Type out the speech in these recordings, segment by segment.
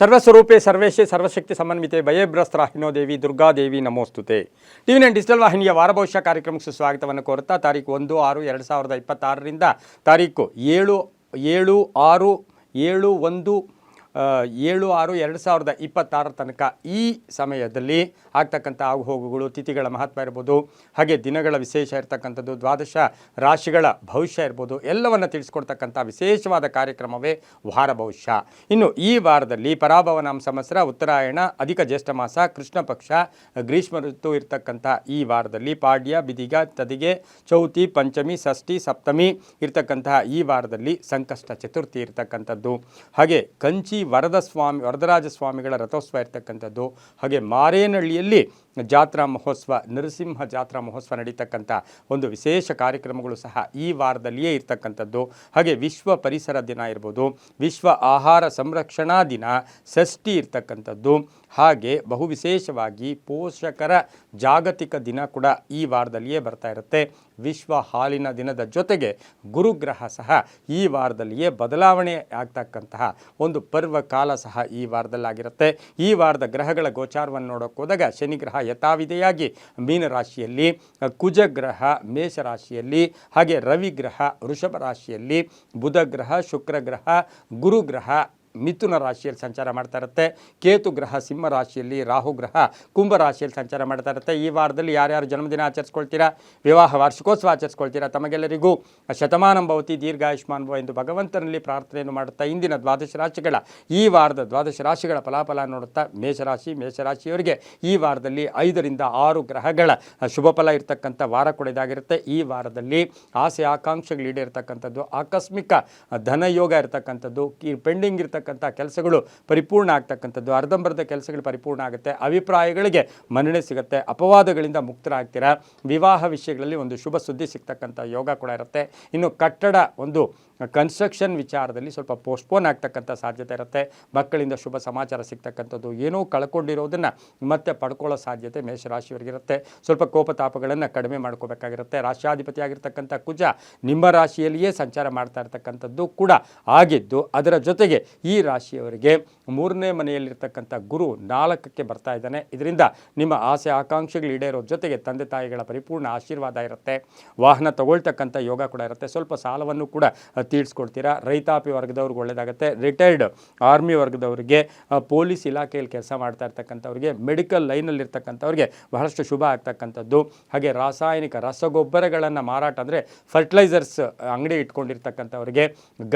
ಸರ್ವಸ್ವರೂಪೇ ಸರ್ವೇಶೇ ಸರ್ವಶಕ್ತಿ ಸಮನ್ವಿತೆ ಭಯಭ್ರಸ್ತರಾಹಿನೋ ದೇವಿ Durgadevi ನಮೋಸ್ತುತೆ. ಟಿವಿ9 digital ವಾಹಿನಿಯ ವಾರಭವಿಷ್ಯ ಕಾರ್ಯಕ್ರಮಕ್ಕೆ ಸುಸ್ವಾಗತವನ್ನು ಕೋರುತ್ತಾ ತಾರೀಕು 1/6/2026ರಿಂದ ತಾರೀಕು 7/6/2026 ತನಕ ಈ ಸಮಯದಲ್ಲಿ ಆಗ್ತಕ್ಕಂಥ ಆಗುಹೋಗುಗಳು, ತಿಥಿಗಳ ಮಹತ್ವ ಇರ್ಬೋದು, ಹಾಗೆ ದಿನಗಳ ವಿಶೇಷ ಇರ್ತಕ್ಕಂಥದ್ದು, ದ್ವಾದಶ ರಾಶಿಗಳ ಭವಿಷ್ಯ ಇರ್ಬೋದು, ಎಲ್ಲವನ್ನು ತಿಳಿಸ್ಕೊಡ್ತಕ್ಕಂಥ ವಿಶೇಷವಾದ ಕಾರ್ಯಕ್ರಮವೇ ವಾರ ಭವಿಷ್ಯ. ಇನ್ನು ಈ ವಾರದಲ್ಲಿ ಪರಾಭವನಾಮ ಸಂವತ್ಸರ, ಉತ್ತರಾಯಣ, ಅಧಿಕ ಜ್ಯೇಷ್ಠ ಮಾಸ, ಕೃಷ್ಣ ಪಕ್ಷ, ಗ್ರೀಷ್ಮ ಋತು ಇರ್ತಕ್ಕಂಥ ಈ ವಾರದಲ್ಲಿ ಪಾಡ್ಯ, ಬಿದಿಗ, ತದಿಗೆ, ಚೌತಿ, ಪಂಚಮಿ, ಷಷ್ಠಿ, ಸಪ್ತಮಿ ಇರ್ತಕ್ಕಂತಹ ಈ ವಾರದಲ್ಲಿ ಸಂಕಷ್ಟ ಚತುರ್ಥಿ ಇರ್ತಕ್ಕಂಥದ್ದು, ಹಾಗೆ ಕಂಚಿ ವರದರಾಜ ಸ್ವಾಮಿಗಳ ರಥೋತ್ಸವ ಇರ್ತಕ್ಕಂಥದ್ದು, ಹಾಗೆ ಮಾರೇನಹಳ್ಳಿಯಲ್ಲಿ ಜಾತ್ರಾ ಮಹೋತ್ಸವ, ನರಸಿಂಹ ಜಾತ್ರಾ ಮಹೋತ್ಸವ ನಡೀತಕ್ಕಂಥ ಒಂದು ವಿಶೇಷ ಕಾರ್ಯಕ್ರಮಗಳು ಸಹ ಈ ವಾರದಲ್ಲಿಯೇ ಇರ್ತಕ್ಕಂಥದ್ದು. ಹಾಗೆ ವಿಶ್ವ ಪರಿಸರ ದಿನ ಇರ್ಬೋದು, ವಿಶ್ವ ಆಹಾರ ಸಂರಕ್ಷಣಾ ದಿನ, ಷಷ್ಠಿ ಇರ್ತಕ್ಕಂಥದ್ದು, ಹಾಗೆ ಬಹು ವಿಶೇಷವಾಗಿ ಪೋಷಕರ ಜಾಗತಿಕ ದಿನ ಕೂಡ ಈ ವಾರದಲ್ಲಿಯೇ ಬರ್ತಾ ಇರುತ್ತೆ. ವಿಶ್ವ ಹಾಲಿನ ದಿನದ ಜೊತೆಗೆ ಗುರುಗ್ರಹ ಸಹ ಈ ವಾರದಲ್ಲಿಯೇ ಬದಲಾವಣೆ ಆಗ್ತಕ್ಕಂತಹ ಒಂದು ಪರ್ವ ಕಾಲ ಸಹ ಈ ವಾರದಲ್ಲಾಗಿರುತ್ತೆ. ಈ ವಾರದ ಗ್ರಹಗಳ ಗೋಚಾರವನ್ನು ನೋಡೋಕೆ ಹೋದಾಗ ಶನಿ ಗ್ರಹ ಯಥಾವಿಧಿಯಾಗಿ ಮೀನರಾಶಿಯಲ್ಲಿ, ಕುಜಗ್ರಹ ಮೇಷರಾಶಿಯಲ್ಲಿ, ಹಾಗೆ ರವಿಗ್ರಹ ವೃಷಭ ರಾಶಿಯಲ್ಲಿ, ಬುಧ ಗ್ರಹ, ಶುಕ್ರ ಗ್ರಹ, ಗುರುಗ್ರಹ ಮಿಥುನ ರಾಶಿಯಲ್ಲಿ ಸಂಚಾರ ಮಾಡ್ತಾ ಇರುತ್ತೆ. ಕೇತು ಗ್ರಹ ಸಿಂಹ ರಾಶಿಯಲ್ಲಿ, ರಾಹು ಗ್ರಹ ಕುಂಭ ರಾಶಿಯಲ್ಲಿ ಸಂಚಾರ ಮಾಡ್ತಾ ಇರುತ್ತೆ. ಈ ವಾರದಲ್ಲಿ ಯಾರ್ಯಾರು ಜನ್ಮದಿನ ಆಚರಿಸ್ಕೊಳ್ತೀರಾ, ವಿವಾಹ ವಾರ್ಷಿಕೋತ್ಸವ ಆಚರಿಸ್ಕೊಳ್ತೀರಾ, ತಮಗೆಲ್ಲರಿಗೂ ಶತಮಾನಂ ಭವತಿ ದೀರ್ಘಾಯುಷ್ಮಾನ್ ಭವ ಎಂದು ಭಗವಂತನಲ್ಲಿ ಪ್ರಾರ್ಥನೆಯನ್ನು ಮಾಡುತ್ತಾ ಇಂದಿನ ದ್ವಾದಶ ರಾಶಿಗಳ ಈ ವಾರದ ದ್ವಾದಶ ರಾಶಿಗಳ ಫಲಾಫಲ ನೋಡುತ್ತಾ ಮೇಷರಾಶಿಯವರಿಗೆ ಈ ವಾರದಲ್ಲಿ 5ರಿಂದ 6 ಗ್ರಹಗಳ ಶುಭ ಫಲ ಇರತಕ್ಕಂಥ ವಾರ ಕೂಡ ಇದಾಗಿರುತ್ತೆ. ಈ ವಾರದಲ್ಲಿ ಆಸೆ ಆಕಾಂಕ್ಷೆಗಳು ಈಡೇರ್ತಕ್ಕಂಥದ್ದು, ಆಕಸ್ಮಿಕ ಧನಯೋಗ ಇರತಕ್ಕಂಥದ್ದು, ಪೆಂಡಿಂಗ್ ಇರ್ತಕ್ಕಂಥ ಕೆಲಸಗಳು ಪರಿಪೂರ್ಣ ಆಗ್ತಕ್ಕಂಥದ್ದು, ಅರ್ಧಂಬರ್ಧ ಕೆಲಸಗಳು ಪರಿಪೂರ್ಣ ಆಗುತ್ತೆ, ಅಭಿಪ್ರಾಯಗಳಿಗೆ ಮನ್ನಣೆ ಸಿಗುತ್ತೆ, ಅಪವಾದಗಳಿಂದ ಮುಕ್ತರಾಗ್ತೀರಾ, ವಿವಾಹ ವಿಷಯಗಳಲ್ಲಿ ಒಂದು ಶುಭ ಸುದ್ದಿ ಸಿಗ್ತಕ್ಕಂಥ ಯೋಗ ಕೂಡ ಇರುತ್ತೆ. ಇನ್ನು ಕಟ್ಟಡ ಒಂದು ಕನ್ಸ್ಟ್ರಕ್ಷನ್ ವಿಚಾರದಲ್ಲಿ ಸ್ವಲ್ಪ ಪೋಸ್ಟ್ಪೋನ್ ಆಗ್ತಕ್ಕಂಥ ಸಾಧ್ಯತೆ ಇರುತ್ತೆ. ಮಕ್ಕಳಿಂದ ಶುಭ ಸಮಾಚಾರ ಸಿಗ್ತಕ್ಕಂಥದ್ದು, ಏನೋ ಕಳ್ಕೊಂಡಿರೋದನ್ನು ಮತ್ತೆ ಪಡ್ಕೊಳ್ಳೋ ಸಾಧ್ಯತೆ ಮೇಷರಾಶಿಯವರಿಗಿರುತ್ತೆ. ಸ್ವಲ್ಪ ಕೋಪತಾಪಗಳನ್ನು ಕಡಿಮೆ ಮಾಡ್ಕೋಬೇಕಾಗಿರುತ್ತೆ. ರಾಶ್ಯಾಧಿಪತಿ ಆಗಿರ್ತಕ್ಕಂಥ ಕುಜ ನಿಮ್ಮ ರಾಶಿಯಲ್ಲಿಯೇ ಸಂಚಾರ ಮಾಡ್ತಾ ಇರ್ತಕ್ಕಂಥದ್ದು ಕೂಡ ಆಗಿದ್ದು, ಅದರ ಜೊತೆಗೆ ಈ ರಾಶಿಯವರಿಗೆ 3ನೇ ಮನೆಯಲ್ಲಿರ್ತಕ್ಕಂಥ ಗುರು 4ಕ್ಕೆ ಬರ್ತಾ ಇದ್ದಾನೆ. ಇದರಿಂದ ನಿಮ್ಮ ಆಸೆ ಆಕಾಂಕ್ಷೆಗಳು ಈಡೇರೋ ಜೊತೆಗೆ ತಂದೆ ತಾಯಿಗಳ ಪರಿಪೂರ್ಣ ಆಶೀರ್ವಾದ ಇರುತ್ತೆ. ವಾಹನ ತಗೊಳ್ತಕ್ಕಂಥ ಯೋಗ ಕೂಡ ಇರುತ್ತೆ. ಸ್ವಲ್ಪ ಸಾಲವನ್ನು ಕೂಡ ತೀರಿಸ್ಕೊಡ್ತೀರಾ. ರೈತಾಪಿ ವರ್ಗದವ್ರಿಗೆ ಒಳ್ಳೆಯದಾಗುತ್ತೆ. ರಿಟೈರ್ಡ್ ಆರ್ಮಿ ವರ್ಗದವರಿಗೆ, ಪೊಲೀಸ್ ಇಲಾಖೆಯಲ್ಲಿ ಕೆಲಸ ಮಾಡ್ತಾ ಇರ್ತಕ್ಕಂಥವ್ರಿಗೆ, ಮೆಡಿಕಲ್ ಲೈನಲ್ಲಿರ್ತಕ್ಕಂಥವ್ರಿಗೆ ಬಹಳಷ್ಟು ಶುಭ ಆಗ್ತಕ್ಕಂಥದ್ದು. ಹಾಗೆ ರಾಸಾಯನಿಕ ರಸಗೊಬ್ಬರಗಳನ್ನು ಮಾರಾಟ ಅಂದರೆ ಫರ್ಟಿಲೈಸರ್ಸ್ ಅಂಗಡಿ ಇಟ್ಕೊಂಡಿರ್ತಕ್ಕಂಥವ್ರಿಗೆ,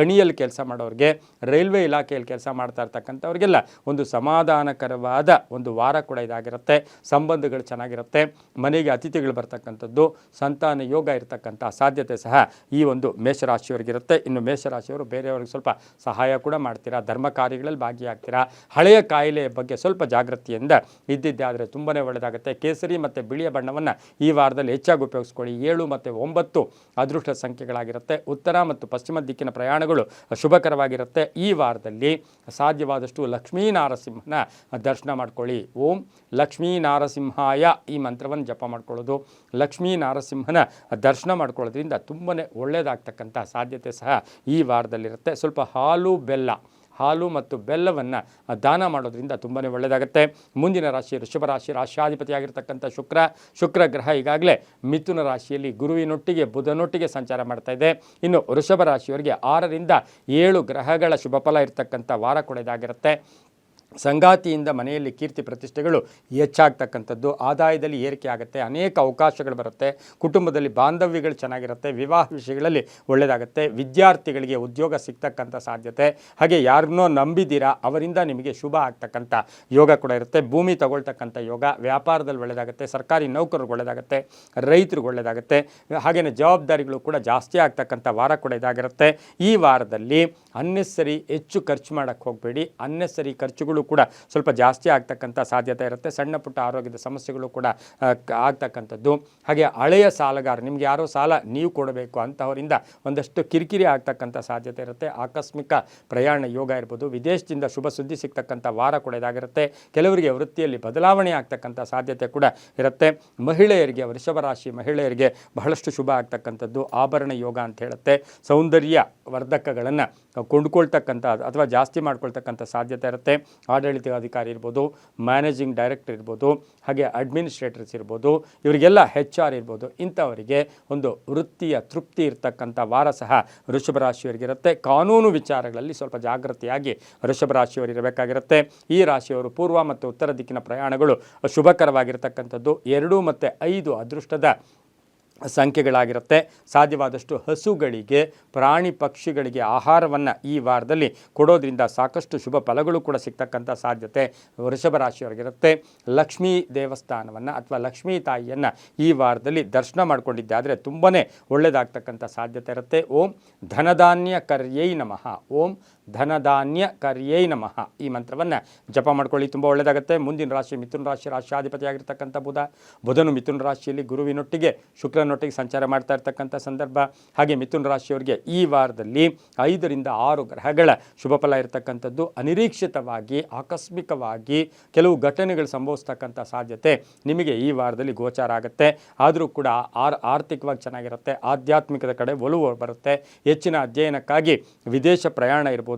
ಗಣಿಯಲ್ಲಿ ಕೆಲಸ ಮಾಡೋರಿಗೆ, ರೈಲ್ವೆ ಇಲಾಖೆಯಲ್ಲಿ ಕೆಲಸ ಮಾಡ್ತಾ ಇರ್ತಕ್ಕಂಥವ್ರಿಗೆಲ್ಲ ಒಂದು ಸಮಾಧಾನಕರವಾದ ಒಂದು ವಾರ ಕೂಡ ಇದಾಗಿರುತ್ತೆ. ಸಂಬಂಧಗಳು ಚೆನ್ನಾಗಿರುತ್ತೆ. ಮನೆಗೆ ಅತಿಥಿಗಳು ಬರ್ತಕ್ಕಂಥದ್ದು, ಸಂತಾನ ಯೋಗ ಇರತಕ್ಕಂಥ ಸಾಧ್ಯತೆ ಸಹ ಈ ಒಂದು ಮೇಷರಾಶಿಯವರಿಗಿರುತ್ತೆ. ಇನ್ನು ಮೇಷರಾಶಿಯವರು ಬೇರೆಯವ್ರಿಗೆ ಸ್ವಲ್ಪ ಸಹಾಯ ಕೂಡ ಮಾಡ್ತೀರಾ, ಧರ್ಮ ಕಾರ್ಯಗಳಲ್ಲಿ ಭಾಗಿಯಾಗ್ತೀರಾ. ಹಳೆಯ ಕಾಯಿಲೆಯ ಬಗ್ಗೆ ಸ್ವಲ್ಪ ಜಾಗೃತಿಯಿಂದ ಇದ್ದಿದ್ದೆ ಆದರೆ ತುಂಬಾ ಒಳ್ಳೆಯದಾಗುತ್ತೆ. ಕೇಸರಿ ಮತ್ತು ಬಿಳಿಯ ಬಣ್ಣವನ್ನು ಈ ವಾರದಲ್ಲಿ ಹೆಚ್ಚಾಗಿ ಉಪಯೋಗಿಸ್ಕೊಳ್ಳಿ. 7 ಮತ್ತು 9 ಅದೃಷ್ಟ ಸಂಖ್ಯೆಗಳಾಗಿರುತ್ತೆ. ಉತ್ತರ ಮತ್ತು ಪಶ್ಚಿಮ ದಿಕ್ಕಿನ ಪ್ರಯಾಣಗಳು ಶುಭಕರವಾಗಿರುತ್ತೆ. ಈ ವಾರದಲ್ಲಿ ಸಾಧ್ಯವಾದಷ್ಟು ಲಕ್ಷ್ಮೀ ನಾರಸಿಂಹನ ದರ್ಶನ ಮಾಡ್ಕೊಳ್ಳಿ. ಓಂ ಲಕ್ಷ್ಮೀ ನಾರಸಿಂಹಾಯ ಈ ಮಂತ್ರವನ್ನು ಜಪ ಮಾಡ್ಕೊಳ್ಳೋದು, ಲಕ್ಷ್ಮೀ ನಾರಸಿಂಹನ ದರ್ಶನ ಮಾಡ್ಕೊಳ್ಳೋದ್ರಿಂದ ತುಂಬಾ ಒಳ್ಳೆಯದಾಗ್ತಕ್ಕಂಥ ಸಾಧ್ಯತೆ ಸಹ ಈ ವಾರದಲ್ಲಿರುತ್ತೆ. ಸ್ವಲ್ಪ ಹಾಲು ಮತ್ತು ಬೆಲ್ಲವನ್ನು ದಾನ ಮಾಡೋದ್ರಿಂದ ತುಂಬಾ ಒಳ್ಳೆಯದಾಗುತ್ತೆ. ಮುಂದಿನ ರಾಶಿ ವೃಷಭ ರಾಶಿ. ರಾಶ್ಯಾಧಿಪತಿಯಾಗಿರ್ತಕ್ಕಂಥ ಶುಕ್ರ ಗ್ರಹ ಈಗಾಗಲೇ ಮಿಥುನ ರಾಶಿಯಲ್ಲಿ ಗುರುವಿನೊಟ್ಟಿಗೆ ಬುಧನೊಟ್ಟಿಗೆ ಸಂಚಾರ ಮಾಡ್ತಾ ಇದೆ. ಇನ್ನು ವೃಷಭ ರಾಶಿಯವರಿಗೆ 6ರಿಂದ 7 ಗ್ರಹಗಳ ಶುಭ ಫಲ ಇರತಕ್ಕಂಥ ವಾರ ಕೂಡ ಇದಾಗಿರುತ್ತೆ. ಸಂಗಾತಿಯಿಂದ ಮನೆಯಲ್ಲಿ ಕೀರ್ತಿ ಪ್ರತಿಷ್ಠೆಗಳು ಹೆಚ್ಚಾಗ್ತಕ್ಕಂಥದ್ದು, ಆದಾಯದಲ್ಲಿ ಏರಿಕೆ ಆಗುತ್ತೆ, ಅನೇಕ ಅವಕಾಶಗಳು ಬರುತ್ತೆ, ಕುಟುಂಬದಲ್ಲಿ ಬಾಂಧವ್ಯಗಳು ಚೆನ್ನಾಗಿರುತ್ತೆ, ವಿವಾಹ ವಿಷಯಗಳಲ್ಲಿ ಒಳ್ಳೆಯದಾಗುತ್ತೆ, ವಿದ್ಯಾರ್ಥಿಗಳಿಗೆ ಉದ್ಯೋಗ ಸಿಗ್ತಕ್ಕಂಥ ಸಾಧ್ಯತೆ, ಹಾಗೆ ಯಾರನ್ನೋ ನಂಬಿದ್ದೀರಾ ಅವರಿಂದ ನಿಮಗೆ ಶುಭ ಆಗ್ತಕ್ಕಂಥ ಯೋಗ ಕೂಡ ಇರುತ್ತೆ. ಭೂಮಿ ತಗೊಳ್ತಕ್ಕಂಥ ಯೋಗ, ವ್ಯಾಪಾರದಲ್ಲಿ ಒಳ್ಳೆಯದಾಗುತ್ತೆ, ಸರ್ಕಾರಿ ನೌಕರರಿಗೆ ಒಳ್ಳೆಯದಾಗುತ್ತೆ, ರೈತರಿಗೆ ಒಳ್ಳೆಯದಾಗುತ್ತೆ, ಹಾಗೆಯೇ ಜವಾಬ್ದಾರಿಗಳು ಕೂಡ ಜಾಸ್ತಿ ಆಗ್ತಕ್ಕಂಥ ವಾರ ಕೂಡ ಇದಾಗಿರುತ್ತೆ. ಈ ವಾರದಲ್ಲಿ ಅನ್ನೆಸರಿ ಹೆಚ್ಚು ಖರ್ಚು ಮಾಡೋಕ್ಕೆ ಹೋಗಬೇಡಿ. ಅನ್ನೆಸರಿ ಖರ್ಚುಗಳು ಕೂಡ ಸ್ವಲ್ಪ ಜಾಸ್ತಿ ಆಗ್ತಕ್ಕಂಥ ಸಾಧ್ಯತೆ ಇರುತ್ತೆ. ಸಣ್ಣ ಪುಟ್ಟ ಆರೋಗ್ಯದ ಸಮಸ್ಯೆಗಳು ಕೂಡ ಆಗ್ತಕ್ಕಂಥದ್ದು. ಹಾಗೆ ಹಳೆಯ ಸಾಲಗಾರ, ನಿಮ್ಗೆ ಯಾರೋ ಸಾಲ ನೀವು ಕೊಡಬೇಕು ಅಂತವರಿಂದ ಒಂದಷ್ಟು ಕಿರಿಕಿರಿ ಆಗ್ತಕ್ಕಂಥ ಸಾಧ್ಯತೆ ಇರುತ್ತೆ. ಆಕಸ್ಮಿಕ ಪ್ರಯಾಣ ಯೋಗ ಇರ್ಬೋದು, ವಿದೇಶದಿಂದ ಶುಭ ಸುದ್ದಿ ಸಿಗ್ತಕ್ಕಂಥ ವಾರ ಕೂಡ ಇದಾಗಿರುತ್ತೆ. ಕೆಲವರಿಗೆ ವೃತ್ತಿಯಲ್ಲಿ ಬದಲಾವಣೆ ಆಗ್ತಕ್ಕಂಥ ಸಾಧ್ಯತೆ ಕೂಡ ಇರುತ್ತೆ. ಮಹಿಳೆಯರಿಗೆ, ವೃಷಭ ರಾಶಿ ಮಹಿಳೆಯರಿಗೆ ಬಹಳಷ್ಟು ಶುಭ ಆಗ್ತಕ್ಕಂಥದ್ದು, ಆಭರಣ ಯೋಗ ಅಂತ ಹೇಳುತ್ತೆ. ಸೌಂದರ್ಯ ವರ್ಧಕಗಳನ್ನು ಕೊಂಡ್ಕೊಳ್ತಕ್ಕಂಥ ಅಥವಾ ಜಾಸ್ತಿ ಮಾಡ್ಕೊಳ್ತಕ್ಕಂಥ ಸಾಧ್ಯತೆ ಇರುತ್ತೆ. ಆಡಳಿತಾಧಿಕಾರಿ ಇರ್ಬೋದು, ಮ್ಯಾನೇಜಿಂಗ್ ಡೈರೆಕ್ಟರ್ ಇರ್ಬೋದು, ಹಾಗೆ ಅಡ್ಮಿನಿಸ್ಟ್ರೇಟರ್ಸ್ ಇರ್ಬೋದು, ಇವರಿಗೆಲ್ಲ HR ಇರ್ಬೋದು, ಇಂಥವರಿಗೆ ಒಂದು ವೃತ್ತಿಯ ತೃಪ್ತಿ ಇರ್ತಕ್ಕಂಥ ವಾರ ಸಹ ವೃಷಭ ರಾಶಿಯವರಿಗಿರುತ್ತೆ. ಕಾನೂನು ವಿಚಾರಗಳಲ್ಲಿ ಸ್ವಲ್ಪ ಜಾಗೃತಿಯಾಗಿ ವೃಷಭ ರಾಶಿಯವರು ಇರಬೇಕಾಗಿರುತ್ತೆ. ಈ ರಾಶಿಯವರು ಪೂರ್ವ ಮತ್ತು ಉತ್ತರ ದಿಕ್ಕಿನ ಪ್ರಯಾಣಗಳು ಶುಭಕರವಾಗಿರ್ತಕ್ಕಂಥದ್ದು. 2 ಮತ್ತು 5 ಅದೃಷ್ಟದ ಸಂಖ್ಯೆಗಳಾಗಿರುತ್ತೆ. ಸಾಧ್ಯವಾದಷ್ಟು ಹಸುಗಳಿಗೆ, ಪ್ರಾಣಿ ಪಕ್ಷಿಗಳಿಗೆ ಆಹಾರವನ್ನು ಈ ವಾರದಲ್ಲಿ ಕೊಡೋದ್ರಿಂದ ಸಾಕಷ್ಟು ಶುಭ ಫಲಗಳು ಕೂಡ ಸಿಗ್ತಕ್ಕಂಥ ಸಾಧ್ಯತೆ ವೃಷಭ ರಾಶಿಯವರಿಗಿರುತ್ತೆ. ಲಕ್ಷ್ಮೀ ದೇವಸ್ಥಾನವನ್ನು ಅಥವಾ ಲಕ್ಷ್ಮೀ ತಾಯಿಯನ್ನು ಈ ವಾರದಲ್ಲಿ ದರ್ಶನ ಮಾಡಿಕೊಂಡಿದ್ದೆ ಆದರೆ ತುಂಬಾ ಒಳ್ಳೆಯದಾಗ್ತಕ್ಕಂಥ ಸಾಧ್ಯತೆ ಇರುತ್ತೆ. ಓಂ ಧನಧಾನ್ಯ ಕರ್ಯೈ ನಮಃ, ಓಂ ಧನಧಾನ್ಯ ಕರ್ಯೈ ನಮಃ ಈ ಮಂತ್ರವನ್ನು ಜಪ ಮಾಡ್ಕೊಳ್ಳಿ, ತುಂಬ ಒಳ್ಳೆಯದಾಗುತ್ತೆ. ಮುಂದಿನ ರಾಶಿ ಮಿಥುನ ರಾಶಿ, ರಾಶಿಯಾಧಿಪತಿಯಾಗಿರ್ತಕ್ಕಂಥ ಬುಧನು ಮಿಥುನ ರಾಶಿಯಲ್ಲಿ ಗುರುವಿನೊಟ್ಟಿಗೆ ಶುಕ್ರನೊಟ್ಟಿಗೆ ಸಂಚಾರ ಮಾಡ್ತಾ ಇರ್ತಕ್ಕಂಥ ಸಂದರ್ಭ. ಹಾಗೆ ಮಿಥುನ ರಾಶಿಯವರಿಗೆ ಈ ವಾರದಲ್ಲಿ 5 ರಿಂದ 6 ಗ್ರಹಗಳ ಶುಭ ಫಲ ಇರತಕ್ಕಂಥದ್ದು. ಅನಿರೀಕ್ಷಿತವಾಗಿ ಆಕಸ್ಮಿಕವಾಗಿ ಕೆಲವು ಘಟನೆಗಳು ಸಂಭವಿಸ್ತಕ್ಕಂಥ ಸಾಧ್ಯತೆ ನಿಮಗೆ ಈ ವಾರದಲ್ಲಿ ಗೋಚಾರ ಆಗುತ್ತೆ. ಆದರೂ ಕೂಡ ಆರ್ಥಿಕವಾಗಿ ಚೆನ್ನಾಗಿರುತ್ತೆ. ಆಧ್ಯಾತ್ಮಿಕದ ಕಡೆ ಒಲವು ಬರುತ್ತೆ. ಹೆಚ್ಚಿನ ಅಧ್ಯಯನಕ್ಕಾಗಿ ವಿದೇಶ ಪ್ರಯಾಣ ಇರ್ಬೋದು,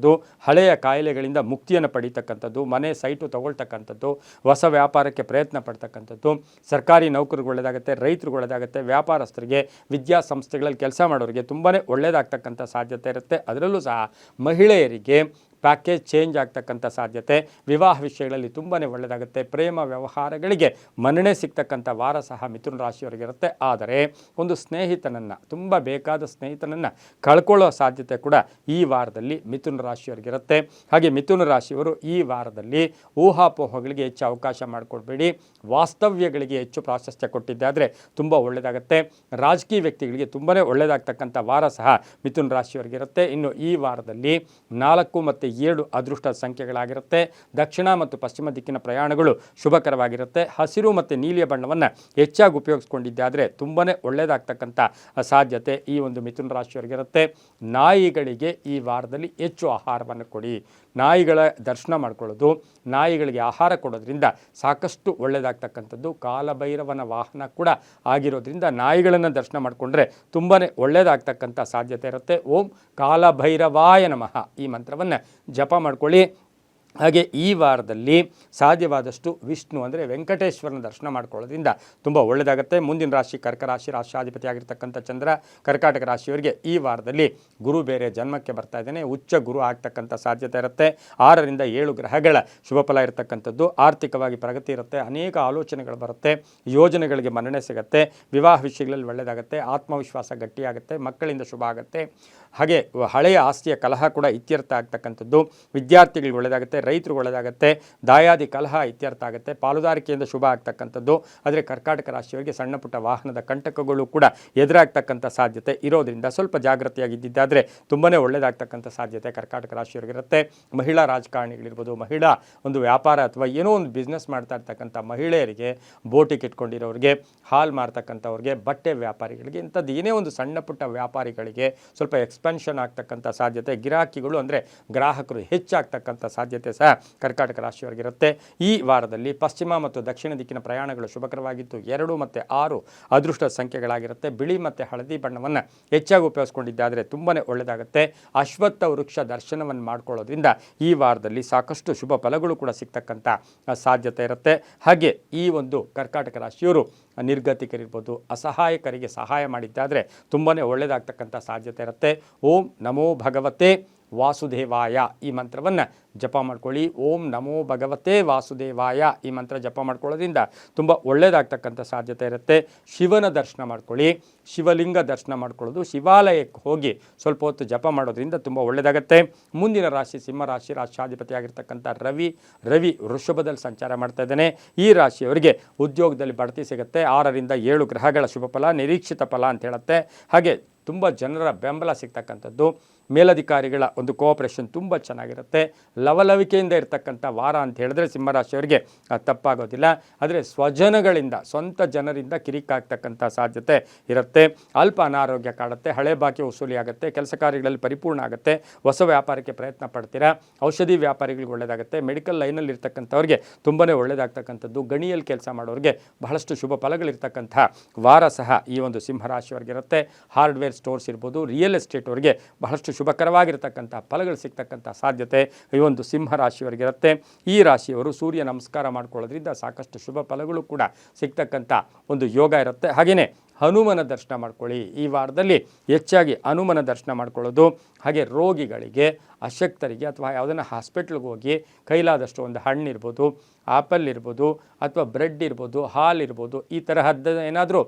ಹಳೆಯ ಕಾಯಿಲೆಗಳಿಂದ ಮುಕ್ತಿಯನ್ನು ಪಡೀತಕ್ಕಂಥದ್ದು, ಮನೆ ಸೈಟು ತಗೊಳ್ತಕ್ಕಂಥದ್ದು, ಹೊಸ ವ್ಯಾಪಾರಕ್ಕೆ ಪ್ರಯತ್ನ ಪಡ್ತಕ್ಕಂಥದ್ದು, ಸರ್ಕಾರಿ ನೌಕರಿಗೆ ಒಳ್ಳೆಯದಾಗುತ್ತೆ, ರೈತರಿಗೆ ಒಳ್ಳೆಯದಾಗುತ್ತೆ, ವ್ಯಾಪಾರಸ್ಥರಿಗೆ, ವಿದ್ಯಾಸಂಸ್ಥೆಗಳಲ್ಲಿ ಕೆಲಸ ಮಾಡೋರಿಗೆ ತುಂಬಾ ಒಳ್ಳೆಯದಾಗ್ತಕ್ಕಂಥ ಸಾಧ್ಯತೆ ಇರುತ್ತೆ. ಅದರಲ್ಲೂ ಸಹ ಮಹಿಳೆಯರಿಗೆ ಪ್ಯಾಕೇಜ್ ಚೇಂಜ್ ಆಗ್ತಕ್ಕಂಥ ಸಾಧ್ಯತೆ, ವಿವಾಹ ವಿಷಯಗಳಲ್ಲಿ ತುಂಬಾ ಒಳ್ಳೆಯದಾಗುತ್ತೆ. ಪ್ರೇಮ ವ್ಯವಹಾರಗಳಿಗೆ ಮನ್ನಣೆ ಸಿಗ್ತಕ್ಕಂಥ ವಾರ ಸಹ ಮಿಥುನ ರಾಶಿಯವರಿಗಿರುತ್ತೆ. ಆದರೆ ಒಂದು ಸ್ನೇಹಿತನನ್ನು, ತುಂಬ ಬೇಕಾದ ಸ್ನೇಹಿತನನ್ನು ಕಳ್ಕೊಳ್ಳೋ ಸಾಧ್ಯತೆ ಕೂಡ ಈ ವಾರದಲ್ಲಿ ಮಿಥುನ ರಾಶಿಯವರಿಗಿರುತ್ತೆ. ಹಾಗೆ ಮಿಥುನ ರಾಶಿಯವರು ಈ ವಾರದಲ್ಲಿ ಊಹಾಪೋಹಗಳಿಗೆ ಹೆಚ್ಚು ಅವಕಾಶ ಮಾಡಿಕೊಡ್ಬೇಡಿ. ವಾಸ್ತವ್ಯಗಳಿಗೆ ಹೆಚ್ಚು ಪ್ರಾಶಸ್ತ್ಯ ಕೊಟ್ಟಿದ್ದಾದರೆ ತುಂಬ ಒಳ್ಳೆಯದಾಗುತ್ತೆ. ರಾಜಕೀಯ ವ್ಯಕ್ತಿಗಳಿಗೆ ತುಂಬಾ ಒಳ್ಳೆಯದಾಗ್ತಕ್ಕಂಥ ವಾರ ಸಹ ಮಿಥುನ ರಾಶಿಯವರಿಗಿರುತ್ತೆ. ಇನ್ನು ಈ ವಾರದಲ್ಲಿ 4 ಮತ್ತು 7 ಅದೃಷ್ಟ ಸಂಖ್ಯೆಗಳಾಗಿರುತ್ತೆ. ದಕ್ಷಿಣ ಮತ್ತು ಪಶ್ಚಿಮ ದಿಕ್ಕಿನ ಪ್ರಯಾಣಗಳು ಶುಭಕರವಾಗಿರುತ್ತೆ. ಹಸಿರು ಮತ್ತು ನೀಲಿಯ ಬಣ್ಣವನ್ನು ಹೆಚ್ಚಾಗಿ ಉಪಯೋಗಿಸ್ಕೊಂಡಿದ್ದಾದರೆ ತುಂಬಾ ಒಳ್ಳೆಯದಾಗ್ತಕ್ಕಂಥ ಸಾಧ್ಯತೆ ಈ ಒಂದು ಮಿಥುನ ರಾಶಿಯವರಿಗಿರುತ್ತೆ. ನಾಯಿಗಳಿಗೆ ಈ ವಾರದಲ್ಲಿ ಹೆಚ್ಚು ಆಹಾರವನ್ನು ಕೊಡಿ. ನಾಯಿಗಳ ದರ್ಶನ ಮಾಡ್ಕೊಳ್ಳೋದು, ನಾಯಿಗಳಿಗೆ ಆಹಾರ ಕೊಡೋದ್ರಿಂದ ಸಾಕಷ್ಟು ಒಳ್ಳೆಯದಾಗ್ತಕ್ಕಂಥದ್ದು. ಕಾಲಭೈರವನ ವಾಹನ ಕೂಡ ಆಗಿರೋದ್ರಿಂದ ನಾಯಿಗಳನ್ನು ದರ್ಶನ ಮಾಡಿಕೊಂಡ್ರೆ ತುಂಬಾ ಒಳ್ಳೆಯದಾಗ್ತಕ್ಕಂಥ ಸಾಧ್ಯತೆ ಇರುತ್ತೆ. ಓಂ ಕಾಲಭೈರವಾಯ ನಮಃ ಈ ಮಂತ್ರವನ್ನು ಜಪ ಮಾಡ್ಕೊಳ್ಳಿ. ಹಾಗೆ ಈ ವಾರದಲ್ಲಿ ಸಾಧ್ಯವಾದಷ್ಟು ವಿಷ್ಣು ಅಂದರೆ ವೆಂಕಟೇಶ್ವರನ ದರ್ಶನ ಮಾಡ್ಕೊಳ್ಳೋದ್ರಿಂದ ತುಂಬ ಒಳ್ಳೆಯದಾಗುತ್ತೆ. ಮುಂದಿನ ರಾಶಿ ಕರ್ಕ ರಾಶಿ, ರಾಶಿಯಾಧಿಪತಿಯಾಗಿರ್ತಕ್ಕಂಥ ಚಂದ್ರ ಕರ್ಕಾಟಕ ರಾಶಿಯವರಿಗೆ ಈ ವಾರದಲ್ಲಿ ಗುರು ಬೇರೆ ಜನ್ಮಕ್ಕೆ ಬರ್ತಾ ಇದ್ದಾನೆ. ಉಚ್ಚ ಗುರು ಆಗ್ತಕ್ಕಂಥ ಸಾಧ್ಯತೆ ಇರುತ್ತೆ. 6 ರಿಂದ 7 ಗ್ರಹಗಳ ಶುಭ ಫಲ ಇರತಕ್ಕಂಥದ್ದು. ಆರ್ಥಿಕವಾಗಿ ಪ್ರಗತಿ ಇರುತ್ತೆ. ಅನೇಕ ಆಲೋಚನೆಗಳು ಬರುತ್ತೆ. ಯೋಜನೆಗಳಿಗೆ ಮನ್ನಣೆ ಸಿಗುತ್ತೆ. ವಿವಾಹ ವಿಷಯಗಳಲ್ಲಿ ಒಳ್ಳೆಯದಾಗುತ್ತೆ. ಆತ್ಮವಿಶ್ವಾಸ ಗಟ್ಟಿಯಾಗುತ್ತೆ. ಮಕ್ಕಳಿಂದ ಶುಭ ಆಗುತ್ತೆ. ಹಾಗೆ ಹಳೆಯ ಆಸ್ತಿಯ ಕಲಹ ಕೂಡ ಇತ್ಯರ್ಥ ಆಗ್ತಕ್ಕಂಥದ್ದು. ವಿದ್ಯಾರ್ಥಿಗಳಿಗೆ ಒಳ್ಳೆಯದಾಗುತ್ತೆ. ರೈತರಿಗೆ ಒಳ್ಳೆಯದಾಗುತ್ತೆ. ದಾಯಾದಿ ಕಲಹ ಇತ್ಯರ್ಥ ಆಗುತ್ತೆ. ಪಾಲುದಾರಿಕೆಯಿಂದ ಶುಭ ಆಗ್ತಕ್ಕಂಥದ್ದು. ಆದರೆ ಕರ್ಕಾಟಕ ರಾಶಿಯವರಿಗೆ ಸಣ್ಣ ಪುಟ್ಟ ವಾಹನದ ಕಂಟಕಗಳು ಕೂಡ ಎದುರಾಗ್ತಕ್ಕಂಥ ಸಾಧ್ಯತೆ ಇರೋದ್ರಿಂದ ಸ್ವಲ್ಪ ಜಾಗೃತಿಯಾಗಿದ್ದಿದ್ದಾದರೆ ತುಂಬಾ ಒಳ್ಳೆಯದಾಗ್ತಕ್ಕಂಥ ಸಾಧ್ಯತೆ ಕರ್ಕಾಟಕ ರಾಶಿಯವರಿಗಿರುತ್ತೆ. ಮಹಿಳಾ ರಾಜಕಾರಣಿಗಳಿರ್ಬೋದು, ಮಹಿಳಾ ಒಂದು ವ್ಯಾಪಾರ ಅಥವಾ ಏನೋ ಒಂದು ಬಿಸ್ನೆಸ್ ಮಾಡ್ತಾ ಇರ್ತಕ್ಕಂಥ ಮಹಿಳೆಯರಿಗೆ, ಬೋಟಿಗೆ ಇಟ್ಕೊಂಡಿರೋರಿಗೆ, ಹಾಲು ಮಾರ್ತಕ್ಕಂಥವ್ರಿಗೆ, ಬಟ್ಟೆ ವ್ಯಾಪಾರಿಗಳಿಗೆ, ಇಂಥದ್ದು ಏನೇ ಒಂದು ಸಣ್ಣ ಪುಟ್ಟ ವ್ಯಾಪಾರಿಗಳಿಗೆ ಸ್ವಲ್ಪ ಎಕ್ಸ್ಪೆನ್ಷನ್ ಆಗ್ತಕ್ಕಂಥ ಸಾಧ್ಯತೆ, ಗಿರಾಕಿಗಳು ಅಂದರೆ ಗ್ರಾಹಕರು ಹೆಚ್ಚಾಗ್ತಕ್ಕಂಥ ಸಾಧ್ಯತೆ ಸಹ ಕರ್ಕಾಟಕ ರಾಶಿಯವರಿಗಿರುತ್ತೆ. ಈ ವಾರದಲ್ಲಿ ಪಶ್ಚಿಮ ಮತ್ತು ದಕ್ಷಿಣ ದಿಕ್ಕಿನ ಪ್ರಯಾಣಗಳು ಶುಭಕರವಾಗಿದ್ದು 2 ಮತ್ತು 6 ಅದೃಷ್ಟ ಸಂಖ್ಯೆಗಳಾಗಿರುತ್ತೆ. ಬಿಳಿ ಮತ್ತು ಹಳದಿ ಬಣ್ಣವನ್ನು ಹೆಚ್ಚಾಗಿ ಉಪಯೋಗಿಸ್ಕೊಂಡಿದ್ದಾದರೆ ತುಂಬಾ ಒಳ್ಳೆಯದಾಗುತ್ತೆ. ಅಶ್ವತ್ಥ ವೃಕ್ಷ ದರ್ಶನವನ್ನು ಮಾಡ್ಕೊಳ್ಳೋದ್ರಿಂದ ಈ ವಾರದಲ್ಲಿ ಸಾಕಷ್ಟು ಶುಭ ಫಲಗಳು ಕೂಡ ಸಿಗ್ತಕ್ಕಂಥ ಸಾಧ್ಯತೆ ಇರುತ್ತೆ. ಹಾಗೆ ಈ ಒಂದು ಕರ್ಕಾಟಕ ರಾಶಿಯವರು ನಿರ್ಗತಿಕರಿರ್ಬೋದು, ಅಸಹಾಯಕರಿಗೆ ಸಹಾಯ ಮಾಡಿದ್ದಾದರೆ ತುಂಬಾ ಒಳ್ಳೆಯದಾಗ್ತಕ್ಕಂಥ ಸಾಧ್ಯತೆ ಇರುತ್ತೆ. ಓಂ ನಮೋ ಭಗವತೆ ವಾಸುದೇವಾಯ ಈ ಮಂತ್ರವನ್ನು ಜಪ ಮಾಡ್ಕೊಳ್ಳಿ. ಓಂ ನಮೋ ಭಗವತೆ ವಾಸುದೇವಾಯ ಈ ಮಂತ್ರ ಜಪ ಮಾಡ್ಕೊಳ್ಳೋದ್ರಿಂದ ತುಂಬ ಒಳ್ಳೆಯದಾಗ್ತಕ್ಕಂಥ ಸಾಧ್ಯತೆ ಇರುತ್ತೆ. ಶಿವನ ದರ್ಶನ ಮಾಡ್ಕೊಳ್ಳಿ. ಶಿವಲಿಂಗ ದರ್ಶನ ಮಾಡ್ಕೊಳ್ಳೋದು, ಶಿವಾಲಯಕ್ಕೆ ಹೋಗಿ ಸ್ವಲ್ಪ ಹೊತ್ತು ಜಪ ಮಾಡೋದ್ರಿಂದ ತುಂಬ ಒಳ್ಳೆಯದಾಗುತ್ತೆ. ಮುಂದಿನ ರಾಶಿ ಸಿಂಹ ರಾಶಿ, ರಾಶಿಯಾಧಿಪತಿಯಾಗಿರ್ತಕ್ಕಂಥ ರವಿ ವೃಷಭದಲ್ಲಿ ಸಂಚಾರ ಮಾಡ್ತಾ ಇದ್ದಾನೆ. ಈ ರಾಶಿಯವರಿಗೆ ಉದ್ಯೋಗದಲ್ಲಿ ಬಡ್ತಿ ಸಿಗುತ್ತೆ. 6 ರಿಂದ 7 ಗ್ರಹಗಳ ಶುಭ ಫಲ, ನಿರೀಕ್ಷಿತ ಫಲ ಅಂತ ಹೇಳುತ್ತೆ. ಹಾಗೆ ತುಂಬ ಜನರ ಬೆಂಬಲ ಸಿಗ್ತಕ್ಕಂಥದ್ದು. ಮೇಲಧಿಕಾರಿಗಳ ಒಂದು ಕೋಆಪರೇಷನ್ ತುಂಬ ಚೆನ್ನಾಗಿರುತ್ತೆ. ಲವಲವಿಕೆಯಿಂದ ಇರತಕ್ಕಂಥ ವಾರ ಅಂತ ಹೇಳಿದ್ರೆ ಸಿಂಹರಾಶಿಯವರಿಗೆ ತಪ್ಪಾಗೋದಿಲ್ಲ. ಆದರೆ ಸ್ವಜನಗಳಿಂದ, ಸ್ವಂತ ಜನರಿಂದ ಕಿರಿಕಾಗ್ತಕ್ಕಂಥ ಸಾಧ್ಯತೆ ಇರುತ್ತೆ. ಅಲ್ಪ ಅನಾರೋಗ್ಯ ಕಾಡುತ್ತೆ. ಹಳೆ ಬಾಕಿ ವಸೂಲಿ ಆಗುತ್ತೆ. ಕೆಲಸ ಕಾರ್ಯಗಳಲ್ಲಿ ಪರಿಪೂರ್ಣ ಆಗುತ್ತೆ. ಹೊಸ ವ್ಯಾಪಾರಕ್ಕೆ ಪ್ರಯತ್ನ ಪಡ್ತೀರಾ. ಔಷಧಿ ವ್ಯಾಪಾರಿಗಳಿಗೆ ಒಳ್ಳೆಯದಾಗುತ್ತೆ. ಮೆಡಿಕಲ್ ಲೈನಲ್ಲಿ ಇರ್ತಕ್ಕಂಥವ್ರಿಗೆ ತುಂಬಾ ಒಳ್ಳೆಯದಾಗ್ತಕ್ಕಂಥದ್ದು. ಗಣಿಯಲ್ಲಿ ಕೆಲಸ ಮಾಡೋರಿಗೆ ಬಹಳಷ್ಟು ಶುಭ ಫಲಗಳಿರ್ತಕ್ಕಂಥ ವಾರ ಸಹ ಈ ಒಂದು ಸಿಂಹರಾಶಿಯವರಿಗಿರುತ್ತೆ. ಹಾರ್ಡ್ವೇರ್ ಸ್ಟೋರ್ಸ್ ಇರ್ಬೋದು, ರಿಯಲ್ ಎಸ್ಟೇಟ್ ಅವರಿಗೆ ಬಹಳಷ್ಟು ಶುಭಕರವಾಗಿರ್ತಕ್ಕಂಥ ಫಲಗಳು ಸಿಗ್ತಕ್ಕಂಥ ಸಾಧ್ಯತೆ ಈ ಒಂದು ಸಿಂಹ ರಾಶಿಯವರಿಗಿರುತ್ತೆ. ಈ ರಾಶಿಯವರು ಸೂರ್ಯ ನಮಸ್ಕಾರ ಮಾಡ್ಕೊಳ್ಳೋದ್ರಿಂದ ಸಾಕಷ್ಟು ಶುಭ ಫಲಗಳು ಕೂಡ ಸಿಗ್ತಕ್ಕಂಥ ಒಂದು ಯೋಗ ಇರುತ್ತೆ. ಹಾಗೆಯೇ ಹನುಮನ ದರ್ಶನ ಮಾಡ್ಕೊಳ್ಳಿ. ಈ ವಾರದಲ್ಲಿ ಹೆಚ್ಚಾಗಿ ಹನುಮನ ದರ್ಶನ ಮಾಡ್ಕೊಳ್ಳೋದು, ಹಾಗೆ ರೋಗಿಗಳಿಗೆ, ಅಶಕ್ತರಿಗೆ ಅಥವಾ ಯಾವುದನ್ನು ಹಾಸ್ಪಿಟ್ಲಿಗೆ ಹೋಗಿ ಕೈಲಾದಷ್ಟು ಒಂದು ಹಣ್ಣಿರ್ಬೋದು, ಆಪಲ್ ಇರ್ಬೋದು, ಅಥವಾ ಬ್ರೆಡ್ ಇರ್ಬೋದು, ಹಾಲು ಇರ್ಬೋದು, ಈ ತರಹದ ಏನಾದರೂ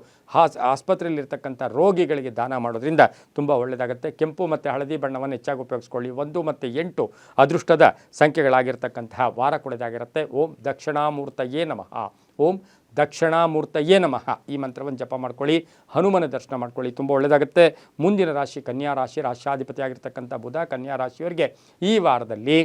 ಆಸ್ಪತ್ರೆಯಲ್ಲಿರ್ತಕ್ಕಂಥ ರೋಗಿಗಳಿಗೆ ದಾನ ಮಾಡೋದ್ರಿಂದ ತುಂಬ ಒಳ್ಳೆಯದಾಗುತ್ತೆ. ಕೆಂಪು ಮತ್ತು ಹಳದಿ ಬಣ್ಣವನ್ನು ಹೆಚ್ಚಾಗಿ ಉಪಯೋಗಿಸ್ಕೊಳ್ಳಿ. 1 ಮತ್ತು 8 ಅದೃಷ್ಟದ ಸಂಖ್ಯೆಗಳಾಗಿರ್ತಕ್ಕಂತಹ ವಾರ ಕೊಡೋದಾಗಿರುತ್ತೆ. ಓಂ ದಕ್ಷಿಣಾಮೂರ್ತಯೇ ನಮಃ. ಓಂ ದಕ್ಷಿಣಾಮೂರ್ತಯೇ ನಮಃ ಈ ಮಂತ್ರವನ್ನು ಜಪ ಮಾಡ್ಕೊಳ್ಳಿ. ಹನುಮನ ದರ್ಶನ ಮಾಡ್ಕೊಳ್ಳಿ, ತುಂಬ ಒಳ್ಳೆಯದಾಗುತ್ತೆ. ಮುಂದಿನ ರಾಶಿ ಕನ್ಯಾ ರಾಶಿ. ರಾಶ್ಯಾಧಿಪತಿಯಾಗಿರ್ತಕ್ಕಂಥ ಬುಧ ಕನ್ಯಾ ರಾಶಿಯವರಿಗೆ ಈ ವಾರದಲ್ಲಿ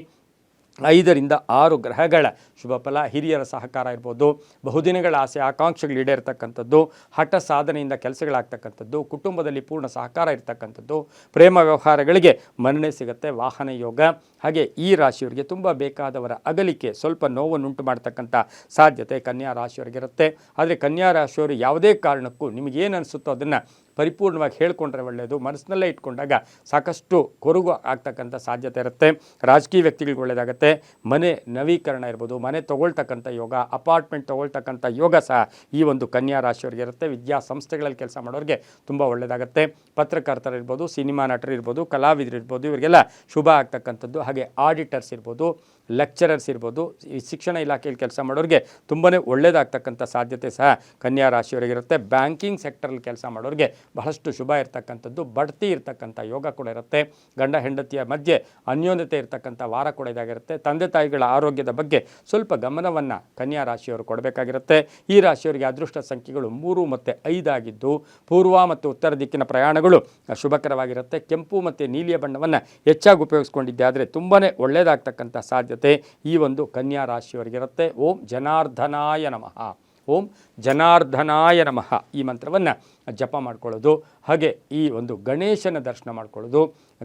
5 ರಿಂದ 6 ಗ್ರಹಗಳ ಶುಭ ಫಲ, ಹಿರಿಯರ ಸಹಕಾರ ಇರ್ಬೋದು, ಬಹುದಿನಗಳ ಆಸೆ ಆಕಾಂಕ್ಷೆಗಳು ಈಡೇರ್ತಕ್ಕಂಥದ್ದು, ಹಠ ಸಾಧನೆಯಿಂದ ಕೆಲಸಗಳಾಗ್ತಕ್ಕಂಥದ್ದು, ಕುಟುಂಬದಲ್ಲಿ ಪೂರ್ಣ ಸಹಕಾರ ಇರ್ತಕ್ಕಂಥದ್ದು, ಪ್ರೇಮ ವ್ಯವಹಾರಗಳಿಗೆ ಮನ್ನಣೆ ಸಿಗುತ್ತೆ, ವಾಹನ ಯೋಗ. ಹಾಗೆ ಈ ರಾಶಿಯವರಿಗೆ ತುಂಬ ಬೇಕಾದವರ ಅಗಲಿಕೆ ಸ್ವಲ್ಪ ನೋವನ್ನುಂಟು ಮಾಡ್ತಕ್ಕಂಥ ಸಾಧ್ಯತೆ ಕನ್ಯಾ ರಾಶಿಯವರಿಗಿರುತ್ತೆ. ಆದರೆ ಕನ್ಯಾ ರಾಶಿಯವರು ಯಾವುದೇ ಕಾರಣಕ್ಕೂ ನಿಮಗೇನು ಅನಿಸುತ್ತೋ ಅದನ್ನು ಪರಿಪೂರ್ಣವಾಗಿ ಹೇಳ್ಕೊಂಡ್ರೆ ಒಳ್ಳೆಯದು. ಮನಸ್ಸಿನಲ್ಲೇ ಇಟ್ಕೊಂಡಾಗ ಸಾಕಷ್ಟು ಕೊರಗು ಆಗ್ತಕ್ಕಂಥ ಸಾಧ್ಯತೆ ಇರುತ್ತೆ. ರಾಜಕೀಯ ವ್ಯಕ್ತಿಗಳಿಗೆ ಒಳ್ಳೆಯದಾಗುತ್ತೆ. ಮನೆ ನವೀಕರಣ ಇರ್ಬೋದು, ಮನೆ ತೊಗೊಳ್ತಕ್ಕಂಥ ಯೋಗ, ಅಪಾರ್ಟ್ಮೆಂಟ್ ತೊಗೊಳ್ತಕ್ಕಂಥ ಯೋಗ ಸಹ ಈ ಒಂದು ಕನ್ಯಾ ರಾಶಿಯವರಿಗೆ ಇರುತ್ತೆ. ವಿದ್ಯಾಸಂಸ್ಥೆಗಳಲ್ಲಿ ಕೆಲಸ ಮಾಡೋರಿಗೆ ತುಂಬ ಒಳ್ಳೆಯದಾಗುತ್ತೆ. ಪತ್ರಕರ್ತರಿರ್ಬೋದು, ಸಿನಿಮಾ ನಟರಿರ್ಬೋದು, ಕಲಾವಿದರು ಇರ್ಬೋದು, ಇವರಿಗೆಲ್ಲ ಶುಭ ಆಗ್ತಕ್ಕಂಥದ್ದು. ಹಾಗೆ ಆಡಿಟರ್ಸ್ ಇರ್ಬೋದು, ಲೆಕ್ಚರರ್ಸ್ ಇರ್ಬೋದು, ಈ ಶಿಕ್ಷಣ ಇಲಾಖೆಯಲ್ಲಿ ಕೆಲಸ ಮಾಡೋರಿಗೆ ತುಂಬಾ ಒಳ್ಳೆಯದಾಗ್ತಕ್ಕಂಥ ಸಾಧ್ಯತೆ ಸಹ ಕನ್ಯಾ ರಾಶಿಯವರಿಗಿರುತ್ತೆ. ಬ್ಯಾಂಕಿಂಗ್ ಸೆಕ್ಟರಲ್ಲಿ ಕೆಲಸ ಮಾಡೋರಿಗೆ ಬಹಳಷ್ಟು ಶುಭ ಇರತಕ್ಕಂಥದ್ದು, ಬಡ್ತಿ ಇರತಕ್ಕಂಥ ಯೋಗ ಕೂಡ ಇರುತ್ತೆ. ಗಂಡ ಹೆಂಡತಿಯ ಮಧ್ಯೆ ಅನ್ಯೋನ್ಯತೆ ಇರತಕ್ಕಂಥ ವಾರ ಕೂಡ ಇದಾಗಿರುತ್ತೆ. ತಂದೆ ತಾಯಿಗಳ ಆರೋಗ್ಯದ ಬಗ್ಗೆ ಸ್ವಲ್ಪ ಗಮನವನ್ನು ಕನ್ಯಾ ರಾಶಿಯವರು ಕೊಡಬೇಕಾಗಿರುತ್ತೆ. ಈ ರಾಶಿಯವರಿಗೆ ಅದೃಷ್ಟ ಸಂಖ್ಯೆಗಳು 3 ಮತ್ತು 5 ಆಗಿದ್ದು, ಪೂರ್ವ ಮತ್ತು ಉತ್ತರ ದಿಕ್ಕಿನ ಪ್ರಯಾಣಗಳು ಶುಭಕರವಾಗಿರುತ್ತೆ. ಕೆಂಪು ಮತ್ತು ನೀಲಿಯ ಬಣ್ಣವನ್ನು ಹೆಚ್ಚಾಗಿ ಉಪಯೋಗಿಸ್ಕೊಂಡಿದ್ದೆ ಆದರೆ ತುಂಬಾ ಒಳ್ಳೆಯದಾಗ್ತಕ್ಕಂಥ ಸಾಧ್ಯತೆ ಈ ಒಂದು ಕನ್ಯಾ ರಾಶಿಯವರಿಗಿರುತ್ತೆ. ಓಂ ಜನಾರ್ದನಾಯ ನಮಃ. ಓಂ ಜನಾರ್ದನಾಯ ನಮಃ ಈ ಮಂತ್ರವನ್ನು ಜಪ ಮಾಡ್ಕೊಳ್ಳೋದು. ಹಾಗೆ ಈ ಒಂದು ಗಣೇಶನ ದರ್ಶನ ಮಾಡ್ಕೊಳ್ಳೋದು,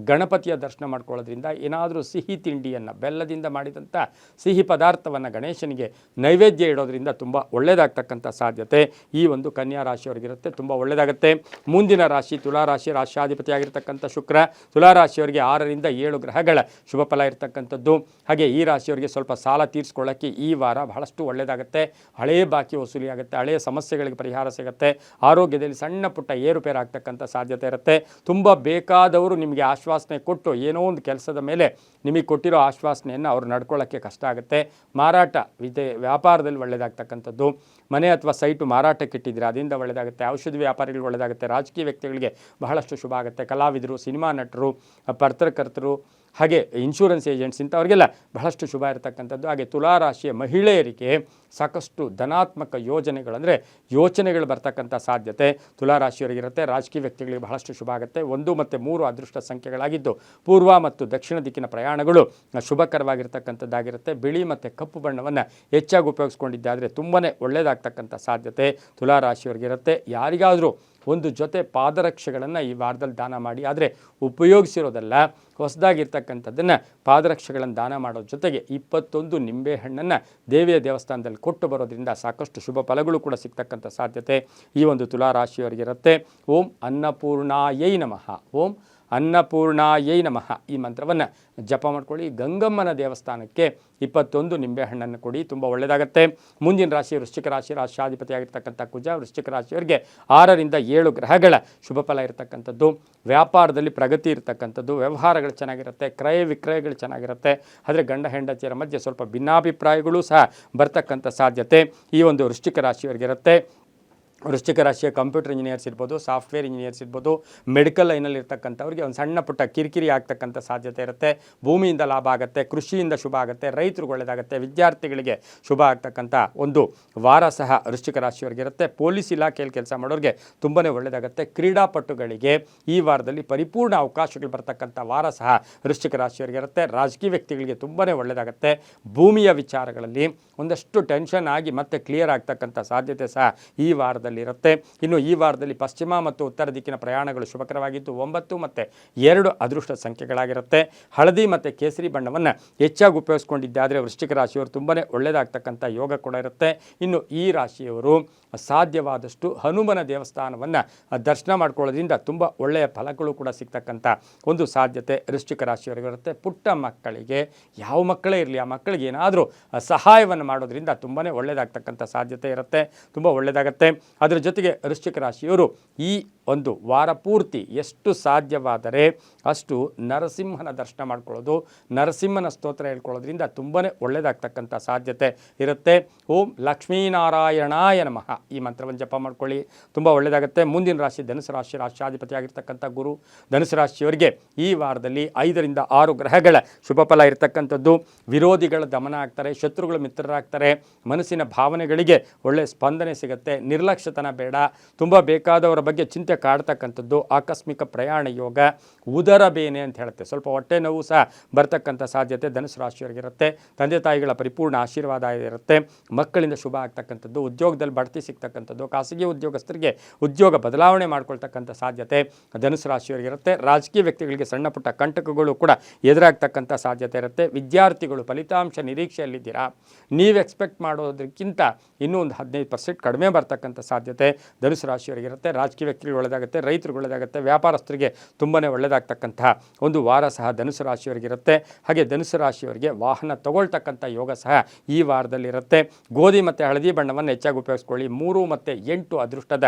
ಗಣಪತಿಯ ದರ್ಶನ ಮಾಡ್ಕೊಳ್ಳೋದ್ರಿಂದ ಏನಾದರೂ ಸಿಹಿ ತಿಂಡಿಯನ್ನು, ಬೆಲ್ಲದಿಂದ ಮಾಡಿದಂಥ ಸಿಹಿ ಪದಾರ್ಥವನ್ನು ಗಣೇಶನಿಗೆ ನೈವೇದ್ಯ ಇಡೋದ್ರಿಂದ ತುಂಬ ಒಳ್ಳೆಯದಾಗ್ತಕ್ಕಂಥ ಸಾಧ್ಯತೆ ಈ ಒಂದು ಕನ್ಯಾ ರಾಶಿಯವರಿಗಿರುತ್ತೆ. ತುಂಬ ಒಳ್ಳೆಯದಾಗುತ್ತೆ. ಮುಂದಿನ ರಾಶಿ ತುಲಾರಾಶಿ. ರಾಶ್ಯಾಧಿಪತಿಯಾಗಿರ್ತಕ್ಕಂಥ ಶುಕ್ರ ತುಲಾರಾಶಿಯವರಿಗೆ 6 ರಿಂದ 7 ಗ್ರಹಗಳ ಶುಭ ಫಲ ಇರತಕ್ಕಂಥದ್ದು. ಹಾಗೆ ಈ ರಾಶಿಯವರಿಗೆ ಸ್ವಲ್ಪ ಸಾಲ ತೀರಿಸ್ಕೊಳ್ಳೋಕ್ಕೆ ಈ ವಾರ ಬಹಳಷ್ಟು ಒಳ್ಳೆಯದಾಗುತ್ತೆ. ಹಳೆಯ ಬಾಕಿ ವಸೂಲಿ ಆಗುತ್ತೆ, ಹಳೆಯ ಸಮಸ್ಯೆಗಳಿಗೆ ಪರಿಹಾರ ಸಿಗುತ್ತೆ. ಆರೋಗ್ಯದಲ್ಲಿ ಸಣ್ಣ ಪುಟ್ಟ ಏರುಪೇರು ಆಗ್ತಕ್ಕಂಥ ಸಾಧ್ಯತೆ ಇರುತ್ತೆ. ತುಂಬ ಬೇಕಾದವರು ನಿಮಗೆ ಆಶ್ವಾಸನೆ ಕೊಟ್ಟು ಏನೋ ಒಂದು ಕೆಲಸದ ಮೇಲೆ ನಿಮಗೆ ಕೊಟ್ಟಿರೋ ಆಶ್ವಾಸನೆಯನ್ನು ಅವ್ರು ನಡ್ಕೊಳ್ಳೋಕ್ಕೆ ಕಷ್ಟ ಆಗುತ್ತೆ. ಮಾರಾಟ ವ್ಯಾಪಾರದಲ್ಲಿ ಒಳ್ಳೆಯದಾಗ್ತಕ್ಕಂಥದ್ದು, ಮನೆ ಅಥವಾ ಸೈಟು ಮಾರಾಟಕ್ಕೆ ಇಟ್ಟಿದ್ದೀರಾ ಅದರಿಂದ ಒಳ್ಳೆಯದಾಗುತ್ತೆ. ಔಷಧಿ ವ್ಯಾಪಾರಿಗಳಿಗೆ ಒಳ್ಳೆಯದಾಗುತ್ತೆ. ರಾಜಕೀಯ ವ್ಯಕ್ತಿಗಳಿಗೆ ಬಹಳಷ್ಟು ಶುಭ ಆಗುತ್ತೆ. ಕಲಾವಿದರು, ಸಿನಿಮಾ ನಟರು, ಪತ್ರಕರ್ತರು, ಹಾಗೆ ಇನ್ಶೂರೆನ್ಸ್ ಏಜೆಂಟ್ಸ್ ಇಂಥವ್ರಿಗೆಲ್ಲ ಬಹಳಷ್ಟು ಶುಭ ಇರತಕ್ಕಂಥದ್ದು. ಹಾಗೆ ತುಲಾರಾಶಿಯ ಮಹಿಳೆಯರಿಗೆ ಸಾಕಷ್ಟು ಧನಾತ್ಮಕ ಯೋಚನೆಗಳು ಬರ್ತಕ್ಕಂಥ ಸಾಧ್ಯತೆ ತುಲಾರಾಶಿಯವರಿಗಿರುತ್ತೆ. ರಾಜಕೀಯ ವ್ಯಕ್ತಿಗಳಿಗೆ ಬಹಳಷ್ಟು ಶುಭ ಆಗುತ್ತೆ. 1 ಮತ್ತು 3 ಅದೃಷ್ಟ ಸಂಖ್ಯೆಗಳಾಗಿದ್ದು, ಪೂರ್ವ ಮತ್ತು ದಕ್ಷಿಣ ದಿಕ್ಕಿನ ಪ್ರಯಾಣಗಳು ಶುಭಕರವಾಗಿರ್ತಕ್ಕಂಥದ್ದಾಗಿರುತ್ತೆ. ಬಿಳಿ ಮತ್ತು ಕಪ್ಪು ಬಣ್ಣವನ್ನು ಹೆಚ್ಚಾಗಿ ಉಪಯೋಗಿಸ್ಕೊಂಡಿದ್ದೆ ಆದರೆ ತುಂಬಾ ಒಳ್ಳೆಯದಾಗ್ತಕ್ಕಂಥ ಸಾಧ್ಯತೆ ತುಲಾರಾಶಿಯವರಿಗಿರುತ್ತೆ. ಯಾರಿಗಾದರೂ ಒಂದು ಜೊತೆ ಪಾದರಕ್ಷೆಗಳನ್ನು ಈ ವಾರದಲ್ಲಿ ದಾನ ಮಾಡಿ. ಆದರೆ ಉಪಯೋಗಿಸಿರೋದಲ್ಲ, ಹೊಸದಾಗಿರ್ತಕ್ಕಂಥದ್ದನ್ನು ಪಾದರಕ್ಷೆಗಳನ್ನು ದಾನ ಮಾಡೋದ್ರ ಜೊತೆಗೆ 21 ನಿಂಬೆಹಣ್ಣನ್ನು ದೇವಿಯ ದೇವಸ್ಥಾನದಲ್ಲಿ ಕೊಟ್ಟು ಬರೋದ್ರಿಂದ ಸಾಕಷ್ಟು ಶುಭ ಫಲಗಳು ಕೂಡ ಸಿಗ್ತಕ್ಕಂಥ ಸಾಧ್ಯತೆ ಈ ಒಂದು ತುಲಾರಾಶಿಯವರಿಗಿರುತ್ತೆ. ಓಂ ಅನ್ನಪೂರ್ಣಾಯೈ ನಮಃ. ಓಂ ಅನ್ನಪೂರ್ಣಾಯೈ ನಮಃ ಈ ಮಂತ್ರವನ್ನು ಜಪ ಮಾಡ್ಕೊಳ್ಳಿ. ಗಂಗಮ್ಮನ ದೇವಸ್ಥಾನಕ್ಕೆ 21 ನಿಂಬೆಹಣ್ಣನ್ನು ಕೊಡಿ, ತುಂಬ ಒಳ್ಳೆಯದಾಗುತ್ತೆ. ಮುಂದಿನ ರಾಶಿ ವೃಶ್ಚಿಕ ರಾಶಿ. ರಾಶ್ಯಾಧಿಪತಿಯಾಗಿರ್ತಕ್ಕಂಥ ಕುಜ ವೃಶ್ಚಿಕ ರಾಶಿಯವರಿಗೆ 6 ರಿಂದ 7 ಗ್ರಹಗಳ ಶುಭ ಫಲ ಇರತಕ್ಕಂಥದ್ದು. ವ್ಯಾಪಾರದಲ್ಲಿ ಪ್ರಗತಿ ಇರತಕ್ಕಂಥದ್ದು, ವ್ಯವಹಾರಗಳು ಚೆನ್ನಾಗಿರುತ್ತೆ, ಕ್ರಯ ವಿಕ್ರಯಗಳು ಚೆನ್ನಾಗಿರುತ್ತೆ. ಆದರೆ ಗಂಡ ಹೆಂಡತಿಯರ ಮಧ್ಯೆ ಸ್ವಲ್ಪ ಭಿನ್ನಾಭಿಪ್ರಾಯಗಳು ಸಹ ಬರ್ತಕ್ಕಂಥ ಸಾಧ್ಯತೆ ಈ ಒಂದು ವೃಶ್ಚಿಕ ರಾಶಿಯವರಿಗಿರುತ್ತೆ. ವೃಶ್ಚಿಕ ರಾಶಿಯ ಕಂಪ್ಯೂಟರ್ ಇಂಜಿನಿಯರ್ಸ್ ಇರ್ಬೋದು, ಸಾಫ್ಟ್ವೇರ್ ಇಂಜಿನಿಯರ್ಸ್ ಇರ್ಬೋದು, ಮೆಡಿಕಲ್ ಲೈನಲ್ಲಿ ಇರ್ತಕ್ಕಂಥವ್ರಿಗೆ ಒಂದು ಸಣ್ಣ ಪುಟ್ಟ ಕಿರಿಕಿರಿ ಆಗ್ತಕ್ಕಂಥ ಸಾಧ್ಯತೆ ಇರುತ್ತೆ. ಭೂಮಿಯಿಂದ ಲಾಭ ಆಗುತ್ತೆ, ಕೃಷಿಯಿಂದ ಶುಭ ಆಗುತ್ತೆ, ರೈತರಿಗೆ ಒಳ್ಳೆಯದಾಗುತ್ತೆ, ವಿದ್ಯಾರ್ಥಿಗಳಿಗೆ ಶುಭ ಆಗ್ತಕ್ಕಂಥ ಒಂದು ವಾರ ಸಹ ವೃಶ್ಚಿಕ ರಾಶಿಯವರಿಗಿರುತ್ತೆ. ಪೊಲೀಸ್ ಇಲಾಖೆಯಲ್ಲಿ ಕೆಲಸ ಮಾಡೋರಿಗೆ ತುಂಬಾ ಒಳ್ಳೆಯದಾಗುತ್ತೆ. ಕ್ರೀಡಾಪಟುಗಳಿಗೆ ಈ ವಾರದಲ್ಲಿ ಪರಿಪೂರ್ಣ ಅವಕಾಶಗಳು ಬರ್ತಕ್ಕಂಥ ವಾರ ಸಹ ವೃಶ್ಚಿಕ ರಾಶಿಯವರಿಗಿರುತ್ತೆ. ರಾಜಕೀಯ ವ್ಯಕ್ತಿಗಳಿಗೆ ತುಂಬಾ ಒಳ್ಳೆಯದಾಗುತ್ತೆ. ಭೂಮಿಯ ವಿಚಾರಗಳಲ್ಲಿ ಒಂದಷ್ಟು ಟೆನ್ಷನ್ ಆಗಿ ಮತ್ತೆ ಕ್ಲಿಯರ್ ಆಗ್ತಕ್ಕಂಥ ಸಾಧ್ಯತೆ ಸಹ ಈ ವಾರದಲ್ಲಿ ವಾರದಲ್ಲಿರುತ್ತೆ. ಇನ್ನು ಈ ವಾರದಲ್ಲಿ ಪಶ್ಚಿಮ ಮತ್ತು ಉತ್ತರ ದಿಕ್ಕಿನ ಪ್ರಯಾಣಗಳು ಶುಭಕರವಾಗಿದ್ದು 9 ಮತ್ತು 2 ಅದೃಷ್ಟ ಸಂಖ್ಯೆಗಳಾಗಿರುತ್ತೆ. ಹಳದಿ ಮತ್ತು ಕೇಸರಿ ಬಣ್ಣವನ್ನು ಹೆಚ್ಚಾಗಿ ಉಪಯೋಗಿಸ್ಕೊಂಡಿದ್ದಾದರೆ ವೃಶ್ಚಿಕ ರಾಶಿಯವರು ತುಂಬಾ ಒಳ್ಳೆಯದಾಗ್ತಕ್ಕಂಥ ಯೋಗ ಕೂಡ ಇರುತ್ತೆ. ಇನ್ನು ಈ ರಾಶಿಯವರು ಸಾಧ್ಯವಾದಷ್ಟು ಹನುಮನ ದೇವಸ್ಥಾನವನ್ನು ದರ್ಶನ ಮಾಡ್ಕೊಳ್ಳೋದ್ರಿಂದ ತುಂಬ ಒಳ್ಳೆಯ ಫಲಗಳು ಕೂಡ ಸಿಗ್ತಕ್ಕಂಥ ಒಂದು ಸಾಧ್ಯತೆ ವೃಶ್ಚಿಕ ರಾಶಿಯವರಿಗಿರುತ್ತೆ. ಪುಟ್ಟ ಮಕ್ಕಳಿಗೆ ಯಾವ ಮಕ್ಕಳೇ ಇರಲಿ ಆ ಮಕ್ಕಳಿಗೆ ಏನಾದರೂ ಸಹಾಯವನ್ನು ಮಾಡೋದ್ರಿಂದ ತುಂಬಾ ಒಳ್ಳೆಯದಾಗ್ತಕ್ಕಂಥ ಸಾಧ್ಯತೆ ಇರುತ್ತೆ, ತುಂಬ ಒಳ್ಳೆಯದಾಗತ್ತೆ. ಅದರ ಜೊತೆಗೆ ವೃಶ್ಚಿಕ ರಾಶಿಯವರು ಈ ಒಂದು ವಾರ ಪೂರ್ತಿ ಎಷ್ಟು ಸಾಧ್ಯವಾದರೆ ಅಷ್ಟು ನರಸಿಂಹನ ದರ್ಶನ ಮಾಡ್ಕೊಳ್ಳೋದು, ನರಸಿಂಹನ ಸ್ತೋತ್ರ ಹೇಳ್ಕೊಳ್ಳೋದ್ರಿಂದ ತುಂಬಾ ಒಳ್ಳೆಯದಾಗ್ತಕ್ಕಂಥ ಸಾಧ್ಯತೆ ಇರುತ್ತೆ. ಓಂ ಲಕ್ಷ್ಮೀನಾರಾಯಣಾಯ ನಮಃ ಈ ಮಂತ್ರವನ್ನು ಜಪ ಮಾಡ್ಕೊಳ್ಳಿ, ತುಂಬ ಒಳ್ಳೆಯದಾಗುತ್ತೆ. ಮುಂದಿನ ರಾಶಿ ಧನುಸು ರಾಶಿ, ರಾಷ್ಟ್ರಾಧಿಪತಿ ಆಗಿರ್ತಕ್ಕಂಥ ಗುರು. ಧನುಸು ರಾಶಿಯವರಿಗೆ ಈ ವಾರದಲ್ಲಿ 5 ರಿಂದ 6 ಗ್ರಹಗಳ ಶುಭ ಫಲ ಇರತಕ್ಕಂಥದ್ದು. ವಿರೋಧಿಗಳ ದಮನ ಆಗ್ತಾರೆ, ಶತ್ರುಗಳು ಮಿತ್ರರಾಗ್ತಾರೆ, ಮನಸ್ಸಿನ ಭಾವನೆಗಳಿಗೆ ಒಳ್ಳೆಯ ಸ್ಪಂದನೆ ಸಿಗುತ್ತೆ. ನಿರ್ಲಕ್ಷ್ಯತನ ಬೇಡ, ತುಂಬ ಬೇಕಾದವರ ಬಗ್ಗೆ ಚಿಂತೆ ಕಾಡ್ತಕ್ಕಂಥದ್ದು. ಆಕಸ್ಮಿಕ ಪ್ರಯಾಣ ಯೋಗ, ಉದರ ಬೇನೆ ಅಂತ ಹೇಳುತ್ತೆ, ಸ್ವಲ್ಪ ಹೊಟ್ಟೆ ನೋವು ಸಹ ಬರ್ತಕ್ಕಂಥ ಸಾಧ್ಯತೆ ಧನುಸು ರಾಶಿಯವರಿಗಿರುತ್ತೆ. ತಂದೆ ತಾಯಿಗಳ ಪರಿಪೂರ್ಣ ಆಶೀರ್ವಾದ ಇರುತ್ತೆ. ಮಕ್ಕಳಿಂದ ಶುಭ ಆಗ್ತಕ್ಕಂಥದ್ದು, ಉದ್ಯೋಗದಲ್ಲಿ ಬಡ್ತಿ ಸಿಗ್ತಕ್ಕಂಥದ್ದು, ಖಾಸಗಿ ಉದ್ಯೋಗಸ್ಥರಿಗೆ ಉದ್ಯೋಗ ಬದಲಾವಣೆ ಮಾಡ್ಕೊಳ್ತಕ್ಕಂಥ ಸಾಧ್ಯತೆ ಧನುಸು ರಾಶಿಯವರಿಗಿರುತ್ತೆ. ರಾಜಕೀಯ ವ್ಯಕ್ತಿಗಳಿಗೆ ಸಣ್ಣ ಪುಟ್ಟ ಕಂಟಕಗಳು ಕೂಡ ಎದುರಾಗ್ತಕ್ಕಂಥ ಸಾಧ್ಯತೆ ಇರುತ್ತೆ. ವಿದ್ಯಾರ್ಥಿಗಳು ಫಲಿತಾಂಶ ನಿರೀಕ್ಷೆಯಲ್ಲಿದ್ದೀರಾ, ನೀವು ಎಕ್ಸ್ಪೆಕ್ಟ್ ಮಾಡೋದಕ್ಕಿಂತ ಇನ್ನೂ ಒಂದು 15% ಕಡಿಮೆ ಬರ್ತಕ್ಕಂಥ ಸಾಧ್ಯತೆ ಧನುಸು ರಾಶಿಯವರಿಗಿರುತ್ತೆ. ರಾಜಕೀಯ ವ್ಯಕ್ತಿಗಳು ಒಳ್ಳೆಯದಾಗುತ್ತೆ, ರೈತರಿಗೆ ಒಳ್ಳೆಯದಾಗುತ್ತೆ, ವ್ಯಾಪಾರಸ್ಥರಿಗೆ ತುಂಬಾ ಒಳ್ಳೆಯದಾಗ್ತಕ್ಕಂಥ ಒಂದು ವಾರ ಸಹ ಧನುಸು ರಾಶಿಯವರಿಗಿರುತ್ತೆ. ಹಾಗೆ ಧನುಸು ರಾಶಿಯವರಿಗೆ ವಾಹನ ತಗೊಳ್ತಕ್ಕಂಥ ಯೋಗ ಸಹ ಈ ವಾರದಲ್ಲಿರುತ್ತೆ. ಗೋಧಿ ಮತ್ತು ಹಳದಿ ಬಣ್ಣವನ್ನು ಹೆಚ್ಚಾಗಿ ಉಪಯೋಗಿಸ್ಕೊಳ್ಳಿ. 3 ಮತ್ತು 8 ಅದೃಷ್ಟದ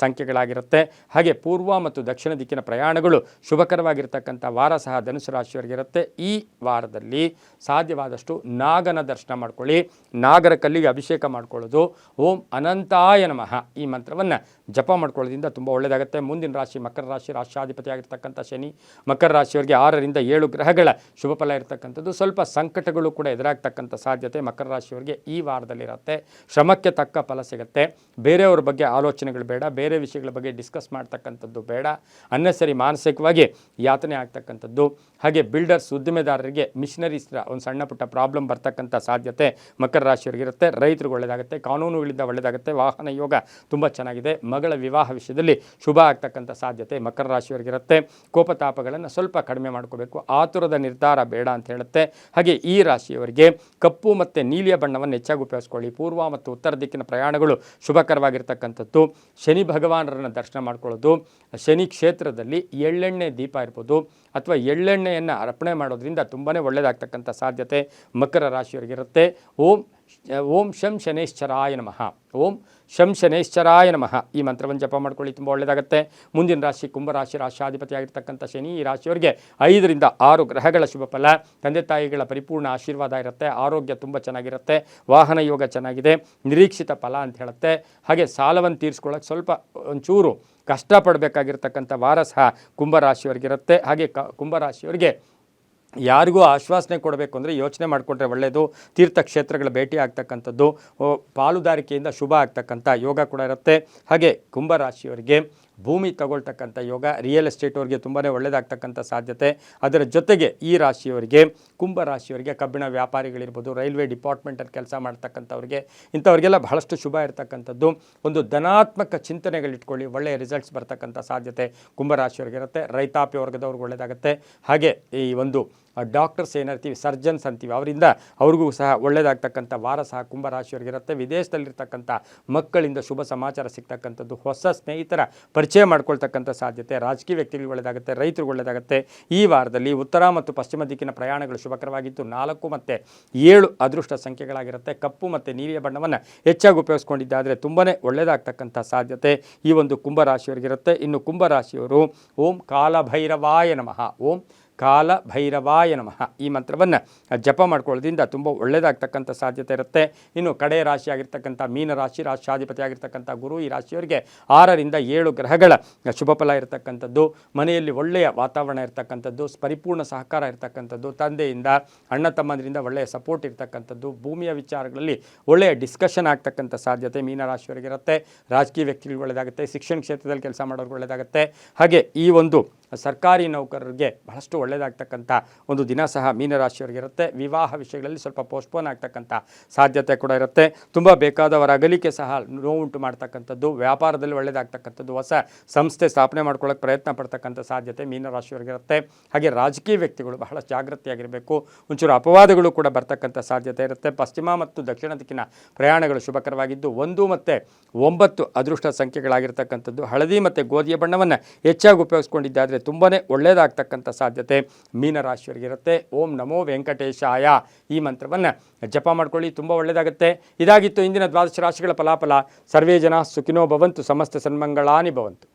ಸಂಖ್ಯೆಗಳಾಗಿರುತ್ತೆ. ಹಾಗೆ ಪೂರ್ವ ಮತ್ತು ದಕ್ಷಿಣ ದಿಕ್ಕಿನ ಪ್ರಯಾಣಗಳು ಶುಭಕರವಾಗಿರ್ತಕ್ಕಂಥ ವಾರ ಸಹ ಧನುಸು ರಾಶಿಯವರಿಗಿರುತ್ತೆ. ಈ ವಾರದಲ್ಲಿ ಸಾಧ್ಯವಾದಷ್ಟು ನಾಗನ ದರ್ಶನ ಮಾಡ್ಕೊಳ್ಳಿ, ನಾಗರ ಕಲ್ಲಿಗೆ ಅಭಿಷೇಕ ಮಾಡ್ಕೊಳ್ಳೋದು, ಓಂ ಅನಂತಾಯ ನಮಃ ಈ ಮಂತ್ರವನ್ನು ಜಪ ಮಾಡ್ಕೊಳ್ಳೋದ್ರಿಂದ ತುಂಬ ಒಳ್ಳೆಯದಾಗುತ್ತೆ. ಮುಂದಿನ ರಾಶಿ ಮಕರ ರಾಶಿ, ರಾಷ್ಟ್ರಾಧಿಪತಿ ಆಗಿರ್ತಕ್ಕಂಥ ಶನಿ. ಮಕರ ರಾಶಿಯವರಿಗೆ 6 ರಿಂದ 7 ಗ್ರಹಗಳ ಶುಭ ಫಲ ಇರತಕ್ಕಂಥದ್ದು. ಸ್ವಲ್ಪ ಸಂಕಟಗಳು ಕೂಡ ಎದುರಾಗ್ತಕ್ಕಂಥ ಸಾಧ್ಯತೆ ಮಕರ ರಾಶಿಯವರಿಗೆ ಈ ವಾರದಲ್ಲಿರುತ್ತೆ. ಶ್ರಮಕ್ಕೆ ತಕ್ಕ ಫಲ ಸಿಗುತ್ತೆ. ಬೇರೆಯವ್ರ ಬಗ್ಗೆ ಆಲೋಚನೆಗಳು ಬೇಡ, ಬೇರೆ ವಿಷಯಗಳ ಬಗ್ಗೆ ಡಿಸ್ಕಸ್ ಮಾಡ್ತಕ್ಕಂಥದ್ದು ಬೇಡ, ಅನ್ನೆಸರಿ ಮಾನಸಿಕವಾಗಿ ಯಾತನೆ ಆಗ್ತಕ್ಕಂಥದ್ದು. ಹಾಗೆ ಬಿಲ್ಡರ್ಸ್ ಉದ್ದಿಮೆದಾರರಿಗೆ ಮಿಷನರೀಸ್ ಒಂದು ಸಣ್ಣ ಪುಟ್ಟ ಪ್ರಾಬ್ಲಮ್ ಬರ್ತಕ್ಕಂಥ ಸಾಧ್ಯತೆ ಮಕರ ರಾಶಿಯವರಿಗಿರುತ್ತೆ. ರೈತರಿಗೆ ಒಳ್ಳೆಯದಾಗುತ್ತೆ, ಕಾನೂನುಗಳಿಂದ ಒಳ್ಳೆಯದಾಗುತ್ತೆ, ವಾಹನ ಯೋಗ ತುಂಬ ಚೆನ್ನಾಗಿದೆ. ಮಗಳ ವಿವಾಹ ವಿಷಯದಲ್ಲಿ ಶುಭ ಆಗ್ತಕ್ಕಂಥ ಸಾಧ್ಯತೆ ಮಕರ ರಾಶಿಯವರಿಗಿರುತ್ತೆ. ಕೋಪತಾಪಗಳನ್ನು ಸ್ವಲ್ಪ ಕಡಿಮೆ ಮಾಡ್ಕೋಬೇಕು, ಆತುರದ ನಿರ್ಧಾರ ಬೇಡ ಅಂತ ಹೇಳುತ್ತೆ. ಹಾಗೆ ಈ ರಾಶಿಯವರಿಗೆ ಕಪ್ಪು ಮತ್ತು ನೀಲಿಯ ಬಣ್ಣವನ್ನು ಹೆಚ್ಚಾಗಿ ಉಪಯೋಗಿಸ್ಕೊಳ್ಳಿ. ಪೂರ್ವ ಮತ್ತು ಉತ್ತರ ದಿಕ್ಕಿನ ಪ್ರಯಾಣಗಳು ಶುಭಕರವಾಗಿರ್ತಕ್ಕಂಥದ್ದು. ಶನಿ ಭಗವಾನರನ್ನು ದರ್ಶನ ಮಾಡ್ಕೊಳ್ಳೋದು, ಶನಿ ಕ್ಷೇತ್ರದಲ್ಲಿ ಎಳ್ಳೆಣ್ಣೆ ದೀಪ ಇರ್ಬೋದು ಅಥವಾ ಎಳ್ಳೆಣ್ಣೆಯನ್ನು ಅರ್ಪಣೆ ಮಾಡೋದ್ರಿಂದ ತುಂಬಾ ಒಳ್ಳೆಯದಾಗ್ತಕ್ಕಂಥ ಸಾಧ್ಯತೆ ಮಕರ ರಾಶಿಯವರಿಗಿರುತ್ತೆ. ಓಂ ಶಂ ಶನೇಶ್ಚರಾಯ ನಮಃ, ಓಂ ಶಂ ಶನೇಶ್ಚರಾಯ ನಮಃ ಈ ಮಂತ್ರವನ್ನು ಜಪ ಮಾಡ್ಕೊಳ್ಳಿ, ತುಂಬ ಒಳ್ಳೆಯದಾಗುತ್ತೆ. ಮುಂದಿನ ರಾಶಿ ಕುಂಭರಾಶಿ, ರಾಷ್ಟ್ರಾಧಿಪತಿ ಆಗಿರ್ತಕ್ಕಂಥ ಶನಿ. ಈ ರಾಶಿಯವರಿಗೆ 5 ರಿಂದ 6 ಗ್ರಹಗಳ ಶುಭ ಫಲ, ತಂದೆ ತಾಯಿಗಳ ಪರಿಪೂರ್ಣ ಆಶೀರ್ವಾದ ಇರುತ್ತೆ, ಆರೋಗ್ಯ ತುಂಬ ಚೆನ್ನಾಗಿರುತ್ತೆ, ವಾಹನ ಯೋಗ ಚೆನ್ನಾಗಿದೆ, ನಿರೀಕ್ಷಿತ ಫಲ ಅಂತ ಹೇಳುತ್ತೆ. ಹಾಗೆ ಸಾಲವನ್ನು ತೀರಿಸ್ಕೊಳ್ಳೋಕೆ ಸ್ವಲ್ಪ ಒಂಚೂರು ಕಷ್ಟಪಡಬೇಕಾಗಿರ್ತಕ್ಕಂಥ ವಾರ ಸಹ ಕುಂಭರಾಶಿಯವರಿಗಿರುತ್ತೆ. ಹಾಗೆ ಕುಂಭರಾಶಿಯವರಿಗೆ ಯಾರಿಗೂ ಆಶ್ವಾಸನೆ ಕೊಡಬೇಕು ಅಂದರೆ ಯೋಚನೆ ಮಾಡಿಕೊಂಡ್ರೆ ಒಳ್ಳೆಯದು. ತೀರ್ಥಕ್ಷೇತ್ರಗಳ ಭೇಟಿ ಆಗ್ತಕ್ಕಂಥದ್ದು, ಪಾಲುದಾರಿಕೆಯಿಂದ ಶುಭ ಆಗ್ತಕ್ಕಂಥ ಯೋಗ ಕೂಡ ಇರುತ್ತೆ. ಹಾಗೆ ಕುಂಭರಾಶಿಯವರಿಗೆ ಭೂಮಿ ತಗೊಳ್ತಕ್ಕಂಥ ಯೋಗ, ರಿಯಲ್ ಎಸ್ಟೇಟ್ ಅವರಿಗೆ ತುಂಬಾ ಒಳ್ಳೆಯದಾಗ್ತಕ್ಕಂಥ ಸಾಧ್ಯತೆ. ಅದರ ಜೊತೆಗೆ ಈ ರಾಶಿಯವರಿಗೆ ಕುಂಭರಾಶಿಯವರಿಗೆ ಕಬ್ಬಿಣ ವ್ಯಾಪಾರಿಗಳಿರ್ಬೋದು, ರೈಲ್ವೆ ಡಿಪಾರ್ಟ್ಮೆಂಟಲ್ಲಿ ಕೆಲಸ ಮಾಡ್ತಕ್ಕಂಥವ್ರಿಗೆ, ಇಂಥವ್ರಿಗೆಲ್ಲ ಬಹಳಷ್ಟು ಶುಭ ಇರತಕ್ಕಂಥದ್ದು. ಒಂದು ಧನಾತ್ಮಕ ಚಿಂತನೆಗಳಿಟ್ಕೊಳ್ಳಿ, ಒಳ್ಳೆಯ ರಿಸಲ್ಟ್ಸ್ ಬರ್ತಕ್ಕಂಥ ಸಾಧ್ಯತೆ ಕುಂಭರಾಶಿಯವರಿಗಿರುತ್ತೆ. ರೈತಾಪಿ ವರ್ಗದವ್ರಿಗೆ ಒಳ್ಳೆಯದಾಗುತ್ತೆ. ಹಾಗೆ ಈ ಒಂದು ಡಾಕ್ಟರ್ಸ್ ಏನಿರ್ತೀವಿ, ಸರ್ಜನ್ಸ್ ಅಂತೀವಿ, ಅವರಿಂದ ಅವ್ರಿಗೂ ಸಹ ಒಳ್ಳೆಯದಾಗ್ತಕ್ಕಂಥ ವಾರ ಸಹ ಕುಂಭರಾಶಿಯವರಿಗಿರುತ್ತೆ. ವಿದೇಶದಲ್ಲಿರ್ತಕ್ಕಂಥ ಮಕ್ಕಳಿಂದ ಶುಭ ಸಮಾಚಾರ ಸಿಗ್ತಕ್ಕಂಥದ್ದು, ಹೊಸ ಸ್ನೇಹಿತರ ಪರಿಚಯ ಮಾಡ್ಕೊಳ್ತಕ್ಕಂಥ ಸಾಧ್ಯತೆ, ರಾಜಕೀಯ ವ್ಯಕ್ತಿಗಳಿಗೆ ಒಳ್ಳೆಯದಾಗುತ್ತೆ, ರೈತರಿಗೆ ಒಳ್ಳೆಯದಾಗುತ್ತೆ. ಈ ವಾರದಲ್ಲಿ ಉತ್ತರ ಮತ್ತು ಪಶ್ಚಿಮ ದಿಕ್ಕಿನ ಪ್ರಯಾಣಗಳು ಶುಭಕರವಾಗಿದ್ದು 4 ಮತ್ತು 7 ಅದೃಷ್ಟ ಸಂಖ್ಯೆಗಳಾಗಿರುತ್ತೆ. ಕಪ್ಪು ಮತ್ತು ನೀಲಿಯ ಬಣ್ಣವನ್ನು ಹೆಚ್ಚಾಗಿ ಉಪಯೋಗಿಸ್ಕೊಂಡಿದ್ದಾದರೆ ತುಂಬಾ ಒಳ್ಳೆಯದಾಗ್ತಕ್ಕಂಥ ಸಾಧ್ಯತೆ ಈ ಒಂದು ಕುಂಭರಾಶಿಯವರಿಗಿರುತ್ತೆ. ಇನ್ನು ಕುಂಭರಾಶಿಯವರು ಓಂ ಕಾಲಭೈರವಾಯ ನಮಃ, ಓಂ ಕಾಲಭೈರವಾಯ ನಮಃ ಈ ಮಂತ್ರವನ್ನು ಜಪ ಮಾಡ್ಕೊಳ್ಳೋದ್ರಿಂದ ತುಂಬ ಒಳ್ಳೆಯದಾಗ್ತಕ್ಕಂಥ ಸಾಧ್ಯತೆ ಇರುತ್ತೆ. ಇನ್ನು ಕಡೆ ರಾಶಿ ಆಗಿರ್ತಕ್ಕಂಥ ಮೀನರಾಶಿ, ರಾಷ್ಟ್ರಾಧಿಪತಿ ಆಗಿರ್ತಕ್ಕಂಥ ಗುರು. ಈ ರಾಶಿಯವರಿಗೆ 6 ರಿಂದ 7 ಗ್ರಹಗಳ ಶುಭ ಫಲ ಇರತಕ್ಕಂಥದ್ದು. ಮನೆಯಲ್ಲಿ ಒಳ್ಳೆಯ ವಾತಾವರಣ ಇರತಕ್ಕಂಥದ್ದು, ಪರಿಪೂರ್ಣ ಸಹಕಾರ ಇರತಕ್ಕಂಥದ್ದು, ತಂದೆಯಿಂದ ಅಣ್ಣ ತಮ್ಮಂದರಿಂದ ಒಳ್ಳೆಯ ಸಪೋರ್ಟ್ ಇರತಕ್ಕಂಥದ್ದು, ಭೂಮಿಯ ವಿಚಾರಗಳಲ್ಲಿ ಒಳ್ಳೆಯ ಡಿಸ್ಕಷನ್ ಆಗ್ತಕ್ಕಂಥ ಸಾಧ್ಯತೆ ಮೀನರಾಶಿಯವರಿಗಿರುತ್ತೆ. ರಾಜಕೀಯ ವ್ಯಕ್ತಿಗಳಿಗೆ ಒಳ್ಳೆಯದಾಗುತ್ತೆ, ಶಿಕ್ಷಣ ಕ್ಷೇತ್ರದಲ್ಲಿ ಕೆಲಸ ಮಾಡೋರಿಗೆ ಒಳ್ಳೆಯದಾಗುತ್ತೆ. ಹಾಗೆ ಈ ಒಂದು ಸರ್ಕಾರಿ ನೌಕರರಿಗೆ ಬಹಳಷ್ಟು ಒಳ್ಳೆಯದಾಗ್ತಕ್ಕಂಥ ಒಂದು ದಿನ ಸಹ ಮೀನರಾಶಿಯವರಿಗಿರುತ್ತೆ. ವಿವಾಹ ವಿಷಯಗಳಲ್ಲಿ ಸ್ವಲ್ಪ ಪೋಸ್ಟ್ಪೋನ್ ಆಗ್ತಕ್ಕಂಥ ಸಾಧ್ಯತೆ ಕೂಡ ಇರುತ್ತೆ. ತುಂಬ ಬೇಕಾದವರ ಅಗಲಿಕೆ ಸಹ ನೋವುಂಟು ಮಾಡ್ತಕ್ಕಂಥದ್ದು, ವ್ಯಾಪಾರದಲ್ಲಿ ಒಳ್ಳೆಯದಾಗ್ತಕ್ಕಂಥದ್ದು, ಹೊಸ ಸಂಸ್ಥೆ ಸ್ಥಾಪನೆ ಮಾಡ್ಕೊಳ್ಳೋಕೆ ಪ್ರಯತ್ನ ಪಡ್ತಕ್ಕಂಥ ಸಾಧ್ಯತೆ ಮೀನರಾಶಿಯವರಿಗಿರುತ್ತೆ. ಹಾಗೆ ರಾಜಕೀಯ ವ್ಯಕ್ತಿಗಳು ಬಹಳ ಜಾಗೃತಿಯಾಗಿರಬೇಕು. ಒಂಚೂರು ಅಪವಾದಗಳು ಕೂಡ ಬರ್ತಕ್ಕಂಥ ಸಾಧ್ಯತೆ ಇರುತ್ತೆ. ಪಶ್ಚಿಮ ಮತ್ತು ದಕ್ಷಿಣ ದಿಕ್ಕಿನ ಪ್ರಯಾಣಗಳು ಶುಭಕರವಾಗಿದ್ದು 1 ಮತ್ತು 9 ಅದೃಷ್ಟ ಸಂಖ್ಯೆಗಳಾಗಿರ್ತಕ್ಕಂಥದ್ದು. ಹಳದಿ ಮತ್ತು ಗೋಧಿಯ ಬಣ್ಣವನ್ನು ಹೆಚ್ಚಾಗಿ ಉಪಯೋಗಿಸ್ಕೊಂಡಿದ್ದಾದರೆ ತುಂಬಾ ಒಳ್ಳೆಯದಾಗ್ತಕ್ಕಂಥ ಸಾಧ್ಯತೆ ಮೀನರಾಶಿಯವರಿಗಿರುತ್ತೆ. ಓಂ ನಮೋ ವೆಂಕಟೇಶಾಯ ಈ ಮಂತ್ರವನ್ನು ಜಪ ಮಾಡ್ಕೊಳ್ಳಿ, ತುಂಬ ಒಳ್ಳೆಯದಾಗುತ್ತೆ. ಇದಾಗಿತ್ತು ಇಂದಿನ ದ್ವಾದಶ ರಾಶಿಗಳ ಫಲಾಫಲ. ಸರ್ವೇ ಜನ ಸುಖಿನೋ ಭವಂತು, ಸಮಸ್ತ ಸನ್ಮಂಗಳಾನಿ ಭವಂತು.